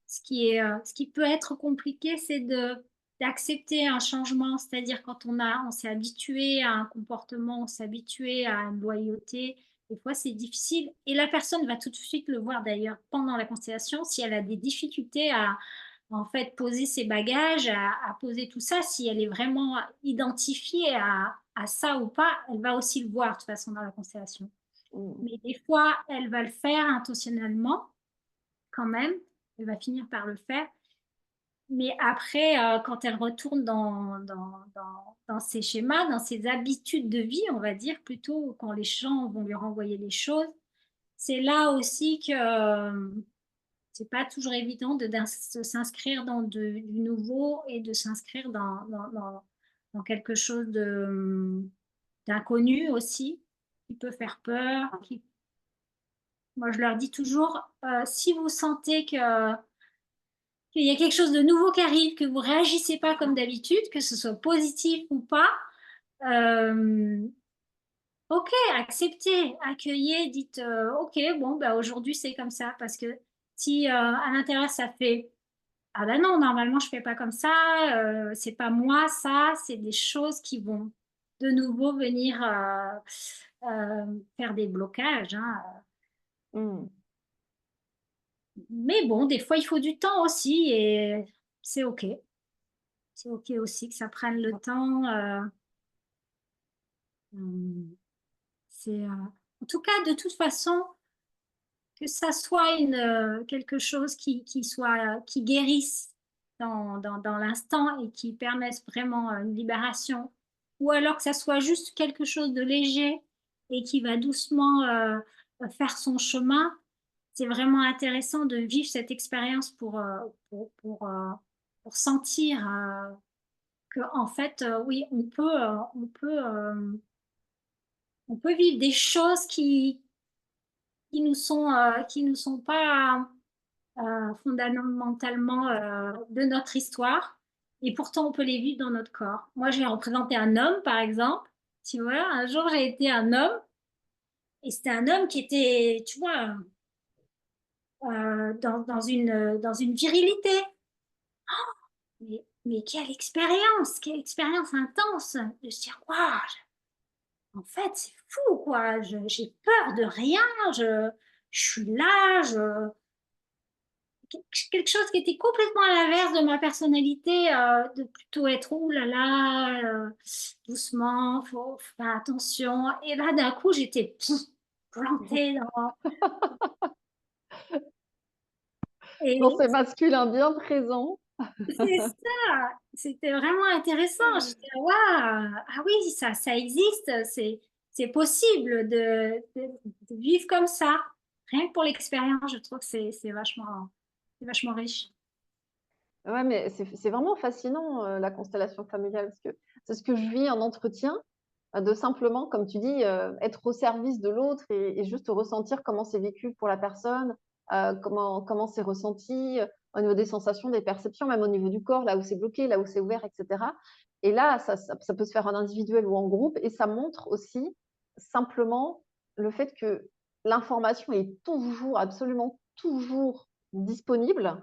A: Ce qui peut être compliqué, c'est d'accepter un changement, c'est-à-dire quand on s'est habitué à un comportement, on s'est habitué à une loyauté, des fois c'est difficile. Et la personne va tout de suite le voir d'ailleurs pendant la constellation, si elle a des difficultés à en fait poser ses bagages, à poser tout ça, si elle est vraiment identifiée à ça ou pas, elle va aussi le voir de toute façon dans la constellation.
B: Mm.
A: Mais des fois, elle va le faire intentionnellement quand même, elle va finir par le faire. Mais après, quand elle retourne dans ses schémas, dans ses habitudes de vie, on va dire, plutôt quand les gens vont lui renvoyer les choses, c'est là aussi que c'est pas toujours évident de s'inscrire du nouveau et de s'inscrire dans quelque chose d'inconnu aussi, qui peut faire peur. Moi, je leur dis toujours, si vous sentez qu'il y a quelque chose de nouveau qui arrive, que vous réagissez pas comme d'habitude, que ce soit positif ou pas, euh, ok, acceptez, accueillez, dites ok, bon, bah, aujourd'hui c'est comme ça, parce que si à l'intérieur ça fait ah ben non, normalement je fais pas comme ça, c'est pas moi ça, c'est des choses qui vont de nouveau venir faire des blocages, hein.
B: Mm.
A: Mais bon, des fois, il faut du temps aussi et c'est OK. C'est OK aussi que ça prenne le temps. En tout cas, de toute façon, que ça soit quelque chose qui guérisse dans l'instant et qui permette vraiment une libération, ou alors que ça soit juste quelque chose de léger et qui va doucement faire son chemin, c'est vraiment intéressant de vivre cette expérience pour sentir que, en fait, oui, on peut vivre des choses qui nous sont pas fondamentalement de notre histoire, et pourtant on peut les vivre dans notre corps. Moi, j'ai représenté un homme, par exemple. Tu vois, un jour j'ai été un homme, et c'était un homme qui était, tu vois, dans une virilité. Mais quelle expérience intense de se dire, waouh, en fait, c'est fou, quoi. J'ai peur de rien, je suis là, quelque chose qui était complètement à l'inverse de ma personnalité, de plutôt être ouh là là, doucement, faut faire attention. Et là, d'un coup, j'étais plantée dans.
B: Dans
A: Et
B: ce masculin bien présent.
A: c'est ça, c'était vraiment intéressant. J'étais waouh, ah oui, ça existe, c'est possible de vivre comme ça. Rien que pour l'expérience, je trouve que c'est vachement riche.
B: Ouais, mais c'est vraiment fascinant, la constellation familiale, parce que c'est ce que je vis en entretien, de simplement, comme tu dis, être au service de l'autre et juste ressentir comment c'est vécu pour la personne, comment c'est ressenti, au niveau des sensations, des perceptions, même au niveau du corps, là où c'est bloqué, là où c'est ouvert, et cetera. Et là, ça peut se faire en individuel ou en groupe, et ça montre aussi simplement le fait que l'information est toujours, absolument toujours disponible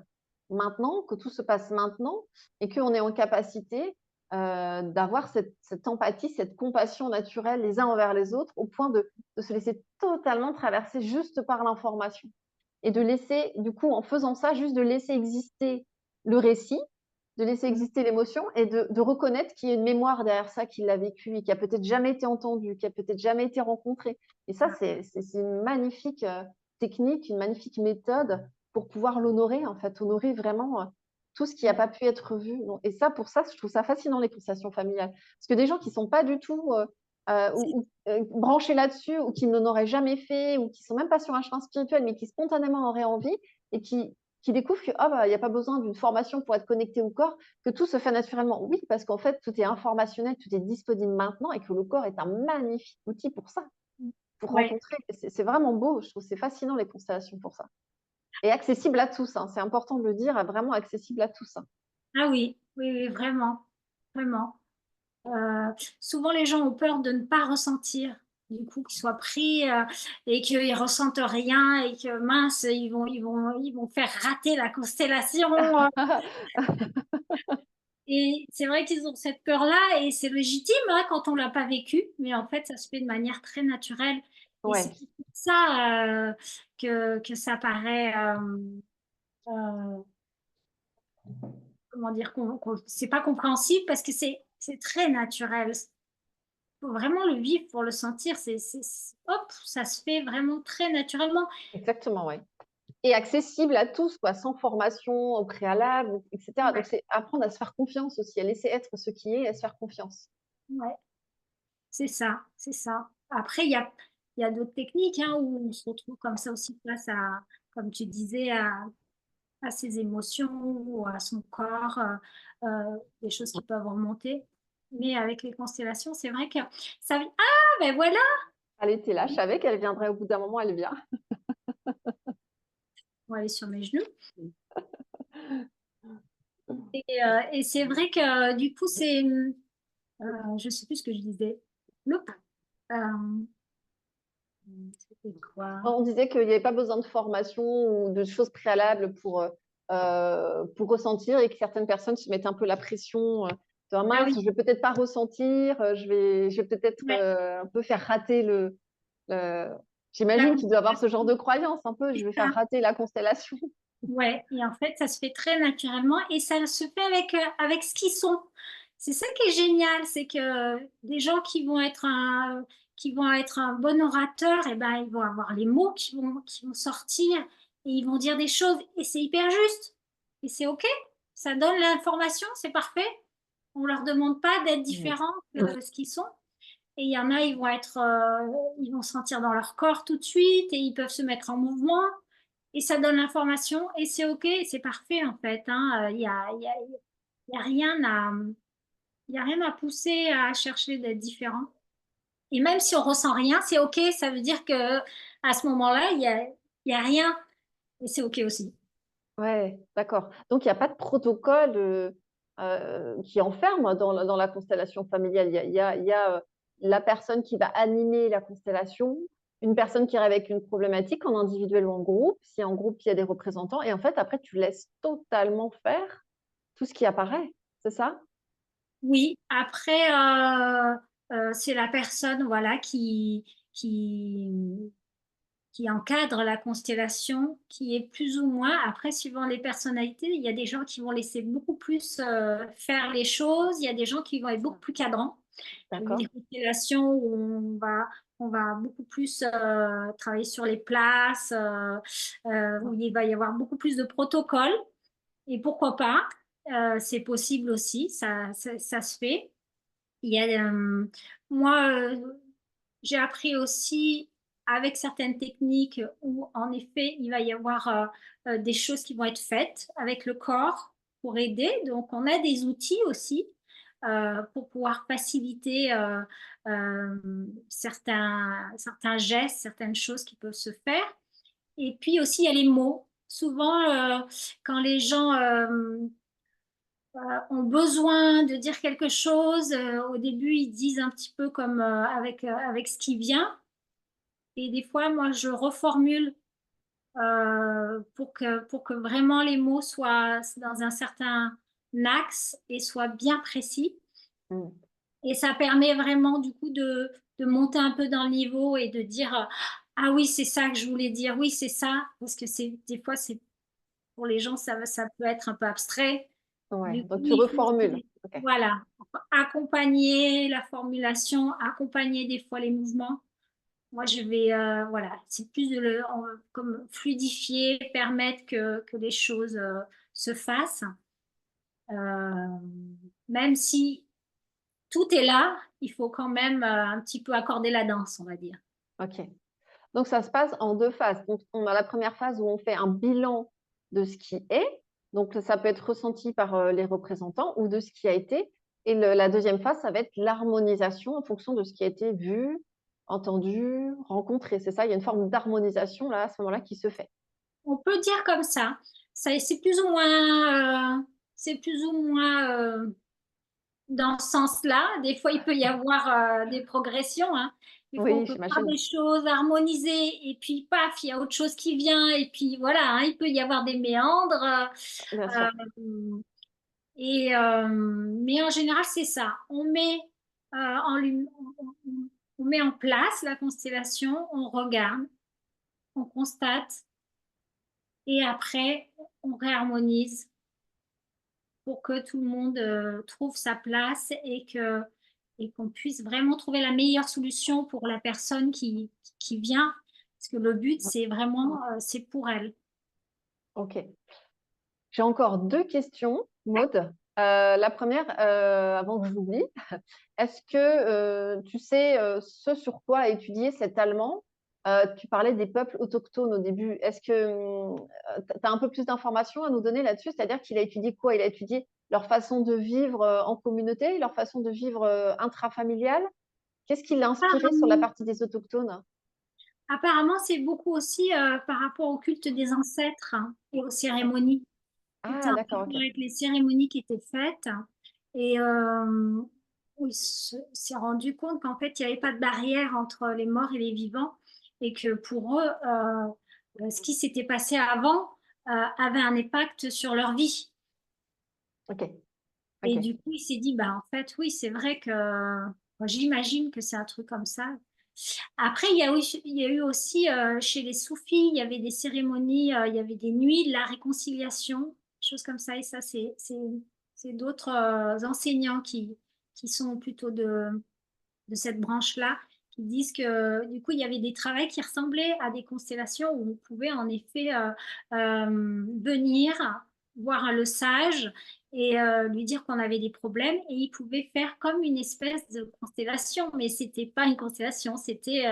B: maintenant, que tout se passe maintenant et qu'on est en capacité d'avoir cette empathie, cette compassion naturelle les uns envers les autres au point de se laisser totalement traverser juste par l'information et de laisser, du coup, en faisant ça, juste de laisser exister le récit, de laisser exister l'émotion et de reconnaître qu'il y a une mémoire derrière ça, qu'il l'a vécu et qui a peut-être jamais été entendu, qui a peut-être jamais été rencontré. Et ça, c'est une magnifique technique, une magnifique méthode pour pouvoir l'honorer, en fait, honorer vraiment tout ce qui n'a pas pu être vu. Et ça, pour ça, je trouve ça fascinant, les constellations familiales. Parce que des gens qui ne sont pas du tout branchés là-dessus ou qui n'en auraient jamais fait ou qui ne sont même pas sur un chemin spirituel, mais qui spontanément auraient envie et qui découvrent que oh, bah, y a pas besoin d'une formation pour être connecté au corps, que tout se fait naturellement. Oui, parce qu'en fait, tout est informationnel, tout est disponible maintenant et que le corps est un magnifique outil pour ça, pour
A: Ouais.
B: rencontrer. C'est vraiment beau, je trouve c'est fascinant les constellations pour ça. Et accessible à tous, hein, c'est important de le dire, vraiment accessible à tous. Hein.
A: Ah oui, oui, oui, vraiment, vraiment. Euh, Souvent, les gens ont peur de ne pas ressentir, du coup, qu'ils soient pris et qu'ils ressentent rien et que mince, ils vont faire rater la constellation. Et c'est vrai qu'ils ont cette peur-là et c'est légitime hein, quand on l'a pas vécu, mais en fait, ça se fait de manière très naturelle. Et c'est
B: Ouais,
A: pour ça que ça paraît, euh, comment dire, c'est pas compréhensible parce que c'est très naturel. Faut vraiment le vivre pour le sentir. Hop, ça se fait vraiment très naturellement.
B: exactement, ouais. Et accessible à tous, quoi, sans formation au préalable, etc. Donc,
A: Ouais,
B: c'est apprendre à se faire confiance aussi, à laisser être ce qui est et à se faire confiance.
A: ouais, c'est ça, c'est ça. Après, il y a d'autres techniques hein, où on se retrouve comme ça aussi face à, comme tu disais, à ses émotions ou à son corps, des choses qui peuvent remonter. Mais avec les constellations, c'est vrai que ça. Ah, ben voilà!
B: Elle était là, je savais qu'elle viendrait au bout d'un moment, elle vient.
A: On va aller sur mes genoux. Et c'est vrai que du coup, je sais plus ce que je disais. Nope. Euh, C'était quoi?
B: On disait qu'il n'y avait pas besoin de formation ou de choses préalables pour ressentir et que certaines personnes se mettent un peu la pression de
A: Ah
B: mince,
A: oui,
B: je vais peut-être pas ressentir, je vais peut-être
A: ouais,
B: un peu faire rater le...
A: la
B: J'imagine qu'il doit avoir ce genre
A: constellation,
B: de croyance un peu,
A: c'est
B: je vais
A: ça.
B: faire rater la constellation.
A: Ouais, et en fait, ça se fait très naturellement et ça se fait avec ce qu'ils sont. C'est ça qui est génial, c'est que des gens qui vont être un bon orateur, et ben, ils vont avoir les mots qui vont sortir et ils vont dire des choses et c'est hyper juste. Et c'est OK, ça donne l'information, c'est parfait. On leur demande pas d'être
B: Mm.
A: différents de ce qu'ils sont. Et il y en a, ils vont sentir dans leur corps tout de suite et ils peuvent se mettre en mouvement et ça donne l'information et c'est OK, c'est parfait en fait, hein. Il y a rien à, il y a rien à pousser à chercher d'être différent. Et même si on ressent rien, c'est OK, ça veut dire que à ce moment-là, il y a rien et c'est OK aussi.
B: Ouais, d'accord. Donc, il n'y a pas de protocole qui enferme dans la constellation familiale. Il y a la personne qui va animer la constellation, une personne qui arrive avec une problématique en individuel ou en groupe. Si en groupe, il y a des représentants. Et en fait, après, tu laisses totalement faire tout ce qui apparaît. C'est ça?
A: Oui, après, c'est la personne voilà, qui encadre la constellation, qui est plus ou moins, après, suivant les personnalités, il y a des gens qui vont laisser beaucoup plus faire les choses, il y a des gens qui vont être beaucoup plus cadrants. J'ai vu des
B: D'accord.
A: constellations où on va beaucoup plus travailler sur les places, où il va y avoir beaucoup plus de protocoles. Et pourquoi pas, c'est possible aussi, ça se fait. Il y a, moi, j'ai appris aussi avec certaines techniques où, en effet, il va y avoir des choses qui vont être faites avec le corps pour aider. Donc, on a des outils aussi pour pouvoir faciliter certains gestes, certaines choses qui peuvent se faire. Et puis aussi, il y a les mots. Souvent, quand les gens ont besoin de dire quelque chose, au début, ils disent un petit peu comme avec ce qui vient. Et des fois, moi, je reformule pour que vraiment les mots soient dans un certain axe et soient bien précis.
B: Mm.
A: Et ça permet vraiment, du coup, de monter un peu dans le niveau et de dire ah oui, c'est ça que je voulais dire, oui, c'est ça. Parce que des fois, pour les gens, ça peut être un peu abstrait.
B: Ouais.
A: Du coup,
B: Donc, tu
A: il faut
B: reformules. OK.
A: voilà, accompagner la formulation, accompagner des fois les mouvements. Moi, je vais, voilà, c'est plus comme fluidifier, permettre que les choses se fassent. Euh, Même si tout est là, il faut quand même un petit peu accorder la danse, on va dire.
B: OK. Donc, ça se passe en deux phases. Donc, on a la première phase où on fait un bilan de ce qui est. Donc, ça peut être ressenti par les représentants ou de ce qui a été. Et la deuxième phase, ça va être l'harmonisation en fonction de ce qui a été vu, entendu, rencontré. C'est ça, il y a une forme d'harmonisation là, à ce moment-là qui se fait.
A: On peut dire comme ça. C'est plus ou moins, c'est plus ou moins dans ce sens-là. Des fois, il peut y avoir des progressions, hein. Des fois, on
B: Oui,
A: peut faire
B: j'imagine.
A: des choses harmonisées et puis paf, il y a autre chose qui vient et puis voilà, hein, il peut y avoir des méandres.
B: Bien sûr.
A: euh, mais en général, c'est ça. On met en place la constellation, on regarde, on constate et après, on réharmonise pour que tout le monde trouve sa place et qu'on puisse vraiment trouver la meilleure solution pour la personne qui vient. Parce que le but, c'est vraiment, c'est pour elle.
B: OK. J'ai encore deux questions, Maud. La première, avant que je l'oublie, est-ce que tu sais ce sur quoi a étudié cet Allemand? Tu parlais des peuples autochtones au début. Est-ce que tu as un peu plus d'informations à nous donner là-dessus? C'est-à-dire qu'il a étudié quoi? Il a étudié leur façon de vivre en communauté, leur façon de vivre intrafamiliale? Qu'est-ce qui l'a inspiré sur la
A: Apparemment,
B: partie des autochtones?
A: apparemment, c'est beaucoup aussi par rapport au culte des ancêtres hein, et aux cérémonies. C'était
B: Ah,
A: en
B: d'accord,
A: rapport
B: ok.
A: avec les cérémonies qui étaient faites. Et où il s'est rendu compte qu'en fait, il n'y avait pas de barrière entre les morts et les vivants. Et que pour eux, ce qui s'était passé avant avait un impact sur leur vie.
B: Ok, ok.
A: Et du coup, il s'est dit, bah, en fait, oui, c'est vrai que moi, j'imagine que c'est un truc comme ça. Après, il y a eu aussi chez les soufis, il y avait des cérémonies, il y avait des nuits de la réconciliation, choses comme ça. Et ça, c'est d'autres enseignants qui sont plutôt de cette branche-là, qui disent que du coup, il y avait des travails qui ressemblaient à des constellations où on pouvait en effet venir voir le sage et lui dire qu'on avait des problèmes et il pouvait faire comme une espèce de constellation, mais c'était pas une constellation, c'était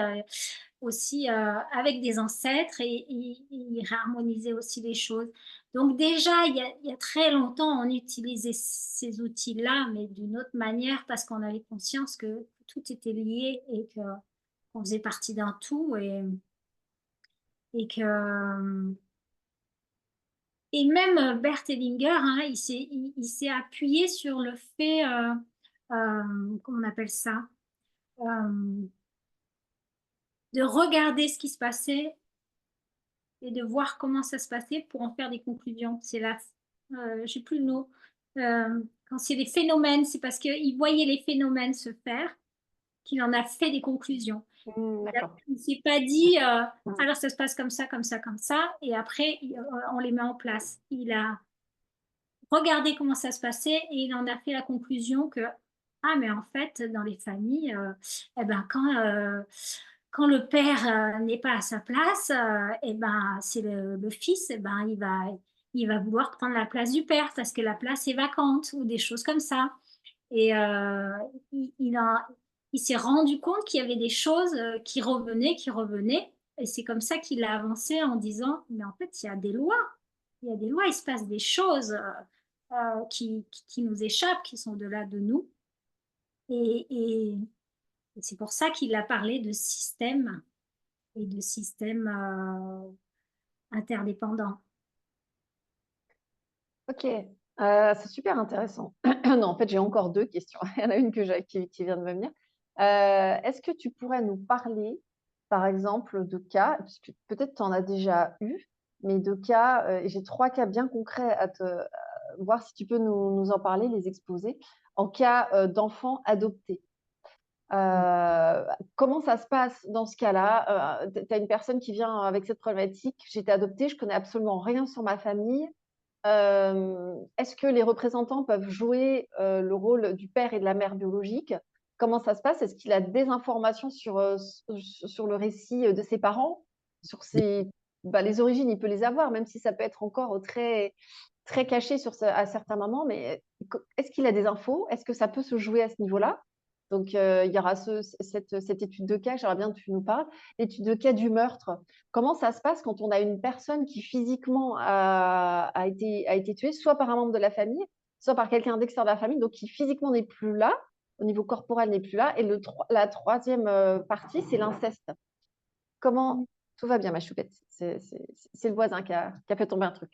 A: aussi avec des ancêtres et il réharmonisait aussi les choses. Donc déjà, il y a très longtemps, on utilisait ces outils-là, mais d'une autre manière parce qu'on avait conscience que tout était lié et que qu'on faisait partie d'un tout et que et même Bert Hellinger, hein, il s'est appuyé sur le fait, comment on appelle ça, euh, de regarder ce qui se passait et de voir comment ça se passait pour en faire des conclusions. C'est là, j'ai plus le mot. Quand c'est des phénomènes, c'est parce qu'il voyait les phénomènes se faire qu'il en a fait des conclusions.
B: D'accord.
A: Il ne s'est pas dit, alors ça se passe comme ça, comme ça, comme ça, et après on les met en place. Il a regardé comment ça se passait et il en a fait la conclusion que, ah, mais en fait, dans les familles, eh ben, quand le père n'est pas à sa place, eh ben, c'est le fils, eh ben, il va vouloir prendre la place du père parce que la place est vacante ou des choses comme ça. Et il a, il s'est rendu compte qu'il y avait des choses qui revenaient. Et c'est comme ça qu'il a avancé en disant, mais en fait, il y a des lois. Il y a des lois, il se passe des choses qui nous échappent, qui sont au-delà de nous. Et, et- et c'est pour ça qu'il a parlé de système et de système interdépendant.
B: Ok, c'est super intéressant. Non, en fait, j'ai encore deux questions. Il y en a une qui vient de me venir. Est-ce que tu pourrais nous parler, par exemple, de cas, puisque peut-être tu en as déjà eu, mais de cas, et j'ai trois cas bien concrets voir si tu peux nous en parler, les exposer, en cas d'enfants adoptés. Euh, Comment ça se passe dans ce cas-là? Tu as une personne qui vient avec cette problématique, j'ai été adoptée, je connais absolument rien sur ma famille. Est-ce que les représentants peuvent jouer le rôle du père et de la mère biologique? Comment ça se passe? Est-ce qu'il a des informations sur le récit de ses parents? Les origines, il peut les avoir, même si ça peut être encore très, très caché à certains moments. Mais est-ce qu'il a des infos? Est-ce que ça peut se jouer à ce niveau-là? Donc, il y aura cette étude de cas, j'aimerais bien que tu nous parles. L'étude de cas du meurtre. Comment ça se passe quand on a une personne qui physiquement a été tuée, soit par un membre de la famille, soit par quelqu'un d'extérieur de la famille, donc qui physiquement n'est plus là, au niveau corporel n'est plus là. Et la troisième partie, c'est l'inceste. Comment tout va bien, ma choupette. C'est le voisin qui a fait tomber un truc.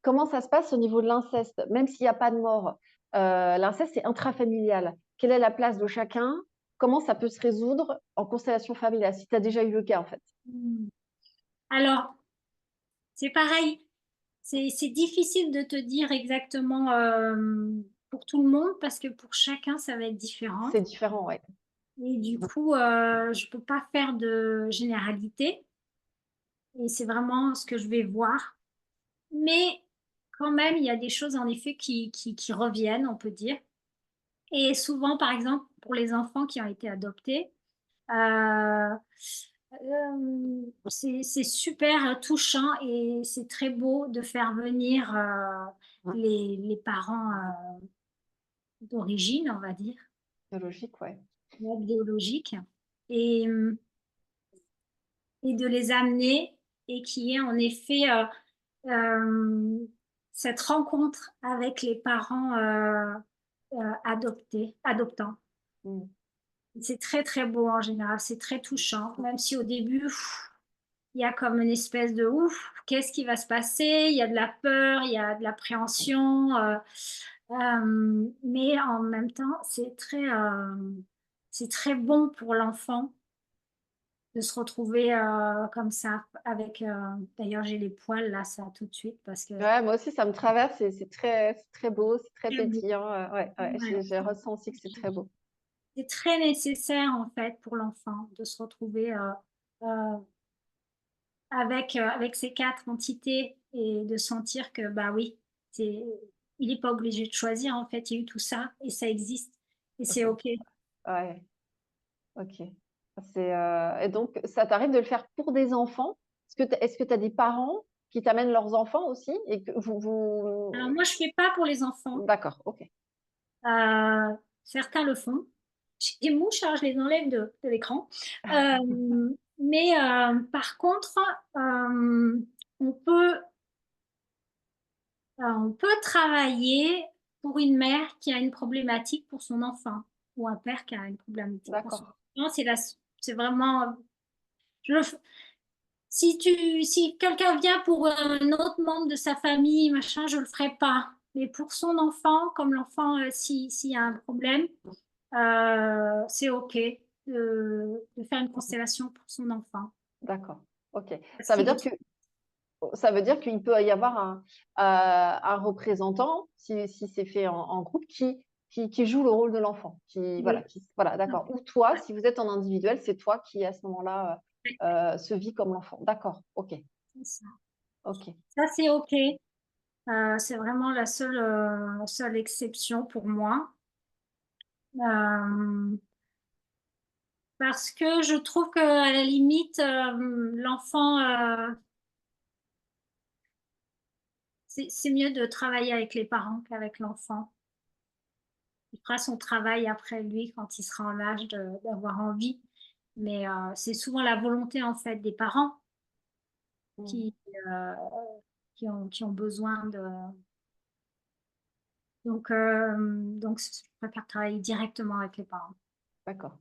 B: Comment ça se passe au niveau de l'inceste? Même s'il n'y a pas de mort, l'inceste, c'est intrafamilial. Quelle est la place de chacun? Comment ça peut se résoudre en constellation familiale? Si tu as déjà eu le cas, en fait.
A: Alors, c'est pareil. C'est difficile de te dire exactement pour tout le monde parce que pour chacun, ça va être différent.
B: C'est différent, ouais.
A: Et du coup, je peux pas faire de généralité. Et c'est vraiment ce que je vais voir. Mais quand même, il y a des choses en effet qui reviennent, on peut dire. Et souvent, par exemple, pour les enfants qui ont été adoptés, euh, c'est super touchant et c'est très beau de faire venir les parents d'origine, on va dire,
B: Biologique, ouais.
A: biologiques, et, et de les amener et qui est en effet euh, cette rencontre avec les parents adoptants.
B: Mm.
A: C'est très très beau en général, c'est très touchant, même si au début, il y a comme une espèce de ouf, qu'est-ce qui va se passer? Il y a de la peur, il y a de l'appréhension, mais en même temps, c'est très bon pour l'enfant de se retrouver comme ça avec. D'ailleurs, j'ai les poils là, ça tout de suite parce que
B: Ouais, moi aussi, ça me traverse et c'est très beau, c'est très
A: très beau.
B: pétillant. Ouais, ouais,
A: Ouais.
B: je ressens aussi que c'est très beau.
A: c'est très nécessaire en fait pour l'enfant de se retrouver avec ces quatre entités et de sentir que bah oui, c'est, il n'est pas obligé de choisir en fait, il y a eu tout ça et ça existe et c'est
B: Ok.
A: ok.
B: Ouais, ok. Et donc, ça t'arrive de le faire pour des enfants? Est-ce que tu as des parents qui t'amènent leurs enfants aussi et que
A: Alors moi je fais pas pour les enfants.
B: D'accord, ok.
A: Certains le font. J'ai des mouches, alors je les enlève de l'écran. Mais par contre, euh, on peut, on peut travailler pour une mère qui a une problématique pour son enfant ou un père qui a une problématique pour son
B: D'accord,
A: enfant. C'est vraiment. Je le f- si quelqu'un vient pour un autre membre de sa famille, machin, je le ferai pas. Mais pour son enfant, comme l'enfant, s'il y a un problème, c'est OK de faire une constellation pour son enfant.
B: d'accord, ok.
A: Parce
B: Ça veut
A: qu'il
B: dire
A: est
B: que Ça veut dire qu'il peut y avoir un représentant, si c'est fait en groupe, qui joue le rôle de l'enfant.
A: oui,
B: Voilà, d'accord. Ou toi, si vous êtes en individuel, c'est toi qui, à ce moment-là, se vit comme l'enfant. D'accord, ok,
A: c'est ça.
B: ok.
A: Ça, c'est OK. C'est vraiment la seule exception pour moi. Euh, parce que je trouve qu'à la limite, l'enfant, c'est mieux de travailler avec les parents qu'avec l'enfant. Il fera son travail après lui quand il sera en âge d'avoir envie. Mais c'est souvent la volonté en fait des parents
B: Hmm,
A: qui, euh, qui ont besoin de. Donc, je préfère travailler directement avec les parents.
B: d'accord.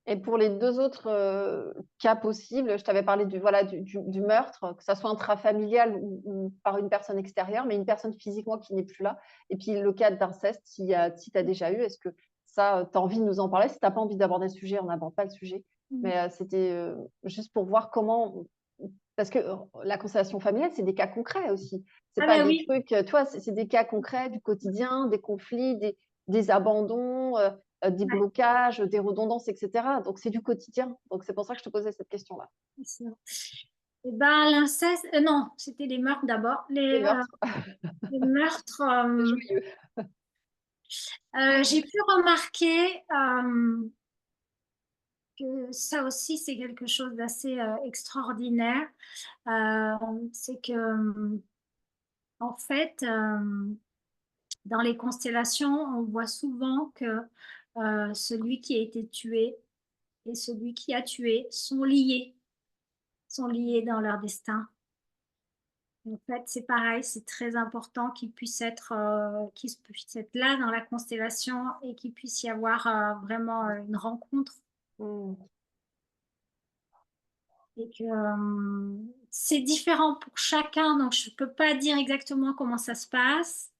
B: Et pour les deux autres cas possibles, je t'avais parlé du meurtre, que ça soit intrafamilial ou par une personne extérieure, mais une personne physiquement qui n'est plus là. Et puis le cas d'inceste, si tu as déjà eu, est-ce que ça, tu as envie de nous en parler? Si tu n'as pas envie d'aborder le sujet, on n'aborde pas le sujet.
A: Mm.
B: Mais c'était juste pour voir comment. Parce que la constellation familiale, c'est des cas concrets aussi. C'est
A: Ah
B: pas
A: ben
B: des
A: oui,
B: trucs, toi, c'est des cas concrets du quotidien, des conflits, des abandons, des
A: ouais,
B: blocages, des redondances, etc. Donc, c'est du quotidien. Donc, c'est pour ça que je te posais cette question-là.
A: c'est ça. Et ben, l'inceste, non, c'était les meurtres d'abord.
B: Les meurtres,
A: Les meurtres,
B: c'est joyeux.
A: j'ai pu remarquer que ça aussi, c'est quelque chose d'assez extraordinaire. Euh, c'est que, en fait, dans les constellations, on voit souvent que celui qui a été tué et celui qui a tué sont liés dans leur destin. En fait, c'est pareil, c'est très important qu'ils puissent être là dans la constellation et qu'il puisse y avoir vraiment une rencontre
B: Hmm.
A: et que c'est différent pour chacun, donc je ne peux pas dire exactement comment ça se passe,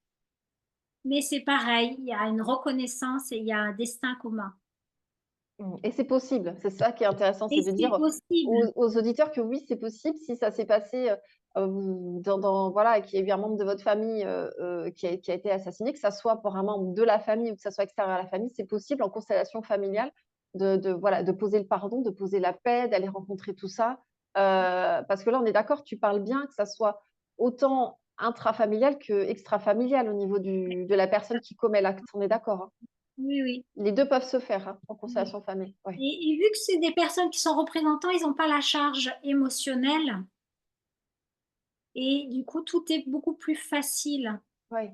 A: mais c'est pareil, il y a une reconnaissance et il y a un destin commun.
B: Et c'est possible. C'est ça qui est intéressant,
A: Et
B: c'est de
A: c'est
B: dire
A: possible.
B: aux auditeurs que oui, c'est possible si ça s'est passé, voilà, qu'il y a eu un membre de votre famille qui a été assassiné, que ça soit pour un membre de la famille ou que ça soit extérieur à la famille, c'est possible en constellation familiale voilà, de poser le pardon, de poser la paix, d'aller rencontrer tout ça. Parce que là, on est d'accord, tu parles bien que ça soit autant intrafamilial que extrafamilial au niveau de la personne qui commet l'acte. On est d'accord, hein.
A: Oui, oui.
B: Les deux peuvent se faire hein, en
A: Oui.
B: constellation famille. Ouais.
A: Et vu que c'est des personnes qui sont représentants, ils n'ont pas la charge émotionnelle et du coup, tout est beaucoup plus facile.
B: Ouais.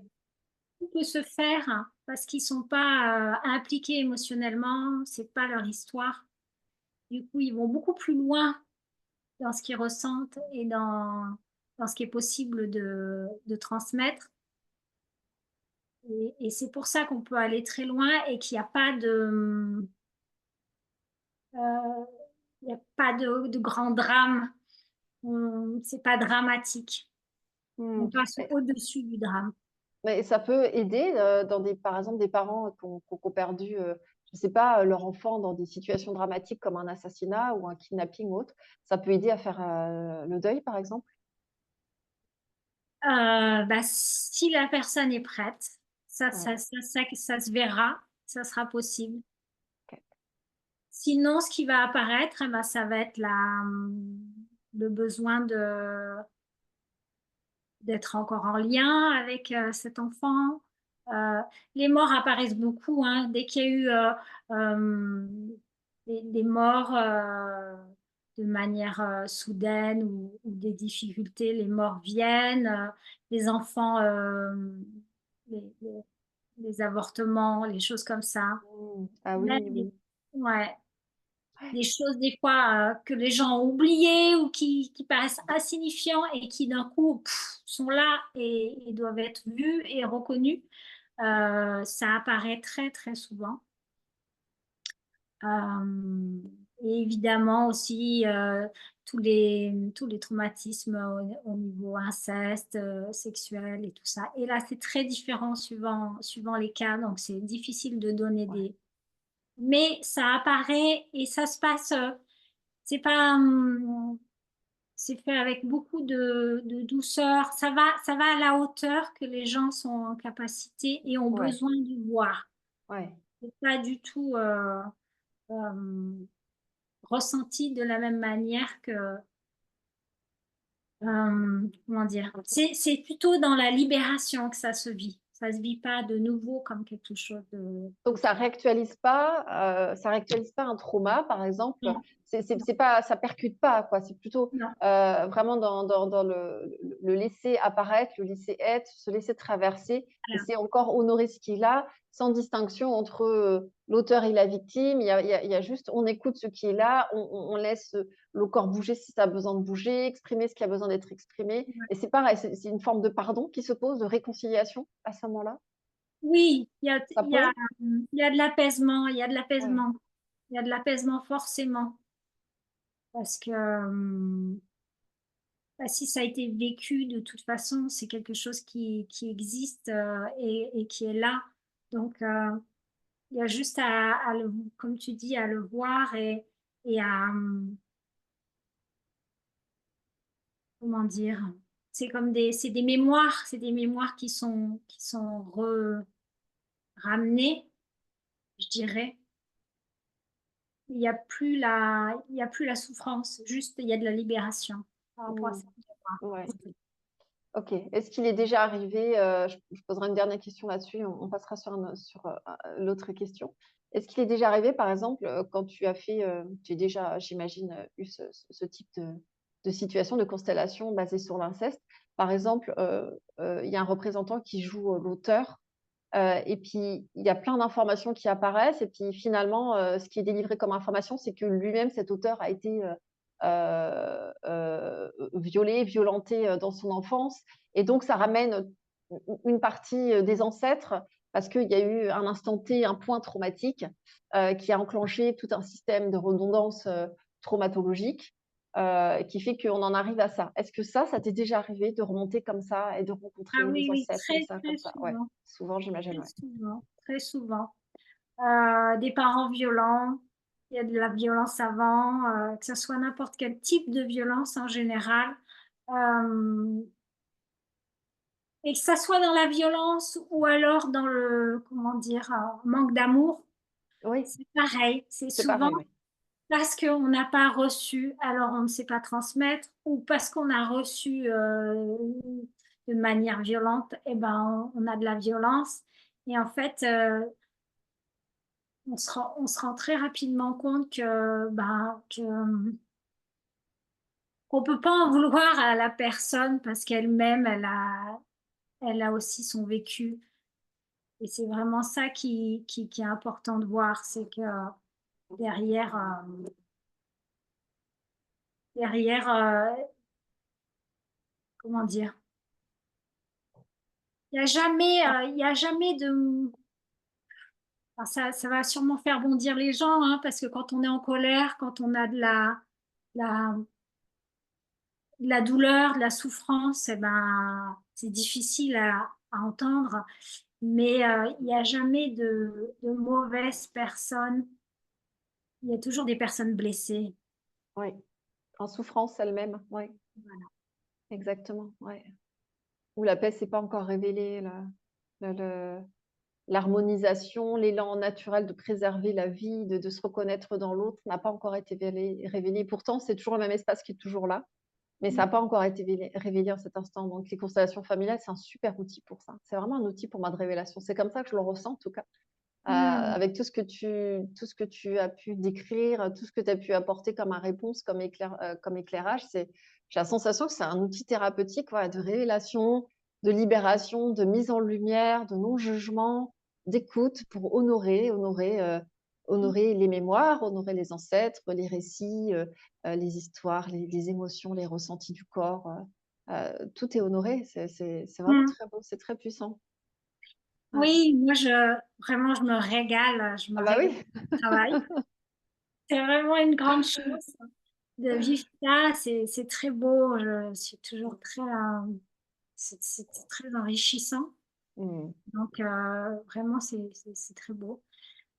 A: Tout peut se faire parce qu'ils sont pas impliqués émotionnellement, c'est pas leur histoire. Du coup, ils vont beaucoup plus loin dans ce qu'ils ressentent et dans ce qui est possible de transmettre. Et c'est pour ça qu'on peut aller très loin et qu'il n'y a pas euh, il y a pas de grand drame. C'est pas dramatique. On
B: Hmm.
A: passe au-dessus du drame.
B: Mais ça peut aider par exemple, des parents qui ont perdu, je ne sais pas, leur enfant dans des situations dramatiques comme un assassinat ou un kidnapping ou autre. Ça peut aider à faire le deuil, par exemple.
A: Bah, si la personne est prête,
B: Ouais.
A: ça se verra. ça sera possible.
B: Ok.
A: Sinon, ce qui va apparaître, eh ben, ça va être le besoin d'être encore en lien avec cet enfant. Euh, les morts apparaissent beaucoup, hein. Dès qu'il y a eu euh, des morts de manière soudaine ou des difficultés, les morts viennent. Les enfants, les, les- les avortements, les choses comme ça.
B: Ah
A: Même
B: oui, oui.
A: ouais,
B: Ouais.
A: des choses des fois que les gens ont oubliées ou qui paraissent insignifiants et qui d'un coup sont là et doivent être vus et reconnus. Ça apparaît très très souvent. Euh, et évidemment aussi tous les traumatismes au niveau inceste, sexuel et tout ça. Et là, c'est très différent suivant les cas, donc c'est difficile de donner
B: Ouais.
A: des... Mais ça apparaît et ça se passe, c'est pas, c'est fait avec beaucoup de douceur. Ça va à la hauteur que les gens sont en capacité et ont
B: Ouais.
A: besoin de voir.
B: Ouais.
A: C'est pas du tout ressenti de la même manière que, comment dire, c'est plutôt dans la libération que ça se vit. Ça se vit pas de nouveau comme quelque chose
B: Donc ça réactualise pas un trauma, par exemple.
A: Non,
B: C'est pas, ça percute pas, quoi. C'est plutôt
A: non.
B: vraiment dans le laisser apparaître, le laisser être, se laisser traverser. Et
A: Voilà.
B: c'est encore honorer ce qui est là, sans distinction entre l'auteur et la victime. Il y a juste, on écoute ce qui est là, on laisse le corps bouger si ça a besoin de bouger, exprimer ce qui a besoin d'être exprimé. Et c'est pareil, c'est une forme de pardon qui se pose, de réconciliation à ce moment-là.
A: Oui, il y a,
B: Ça
A: il y a,
B: peut?
A: il y a de l'apaisement, il y a de
B: Ouais.
A: l'apaisement. Il y a de l'apaisement forcément. Parce que bah, si ça a été vécu de toute façon, c'est quelque chose qui existe et qui est là. Donc, il y a juste comme tu dis, à le voir et comment dire, c'est des mémoires qui sont ramenées, je dirais. Il y a plus la souffrance, juste il y a de la libération par rapport à
B: Mm.
A: cette mémoire.
B: Ouais. Ok. Est-ce qu'il est déjà arrivé, je poserai une dernière question là-dessus, on passera sur l'autre question. Est-ce qu'il est déjà arrivé, par exemple, quand tu as fait, tu as déjà, j'imagine, eu ce type de situation, de constellation basée sur l'inceste. Par exemple, il y a un représentant qui joue l'auteur, et puis il y a plein d'informations qui apparaissent, et puis finalement, ce qui est délivré comme information, c'est que lui-même, cet auteur, a été violé, violenté dans son enfance. Et donc, ça ramène une partie des ancêtres parce qu'il y a eu un instant T, un point traumatique qui a enclenché tout un système de redondance traumatologique qui fait qu'on en arrive à ça. Est-ce que ça t'est déjà arrivé de remonter comme ça et de
A: Ah
B: rencontrer des
A: oui, oui,
B: ancêtres comme
A: très,
B: ça, comme
A: très
B: ça? Ouais,
A: souvent,
B: souvent, j'imagine,
A: très
B: ouais.
A: souvent, très souvent. Des parents violents, il y a de la violence avant, que ce soit n'importe quel type de violence en général. Euh, et que ça soit dans la violence ou alors dans le, comment dire, manque d'amour,
B: Oui,
A: c'est pareil. C'est
B: c'est
A: souvent
B: pareil, oui.
A: parce qu'on n'a pas reçu, alors on ne sait pas transmettre, ou parce qu'on a reçu de manière violente, et ben on a de la violence. Et en fait, on se rend très rapidement compte qu'on peut pas en vouloir à la personne parce qu'elle-même, elle a aussi son vécu. Et c'est vraiment ça qui est important de voir, c'est que derrière, comment dire, il y a jamais de... Enfin, ça va sûrement faire bondir les gens, hein, parce que quand on est en colère, quand on a la, de la douleur, de la souffrance, eh ben, c'est difficile à entendre. Mais il n'y a jamais de mauvaises personnes. Il y a toujours des personnes blessées.
B: Oui, en souffrance elle-même, oui,
A: Voilà.
B: exactement, ouais. Où la paix s'est pas encore révélée, le- l'harmonisation, l'élan naturel de préserver la vie, de se reconnaître dans l'autre n'a pas encore été révélé. Pourtant, c'est toujours le même espace qui est toujours là, mais ça n'a pas encore été révélé en cet instant. Donc les constellations familiales, c'est un super outil pour ça. C'est vraiment un outil pour moi de révélation. C'est comme ça que je le ressens en tout cas.
A: Mm.
B: Avec tout ce que tu as pu décrire, tout ce que tu as pu apporter comme réponse, comme éclairage, j'ai la sensation que c'est un outil thérapeutique, voilà, de révélation, de libération, de mise en lumière, de non-jugement, d'écoute pour honorer les mémoires, honorer les ancêtres, les récits, les histoires, les émotions, les ressentis du corps. Tout est honoré. C'est vraiment
A: Mm.
B: très beau, c'est très puissant. Ouais.
A: Oui, moi, vraiment, je me régale. Je me
B: Ah bah
A: régale
B: oui.
A: au travail. C'est vraiment une grande chance de vivre ça. C'est très beau. Je suis toujours très, c'est très enrichissant.
B: Mmh.
A: Donc, vraiment, c'est très beau.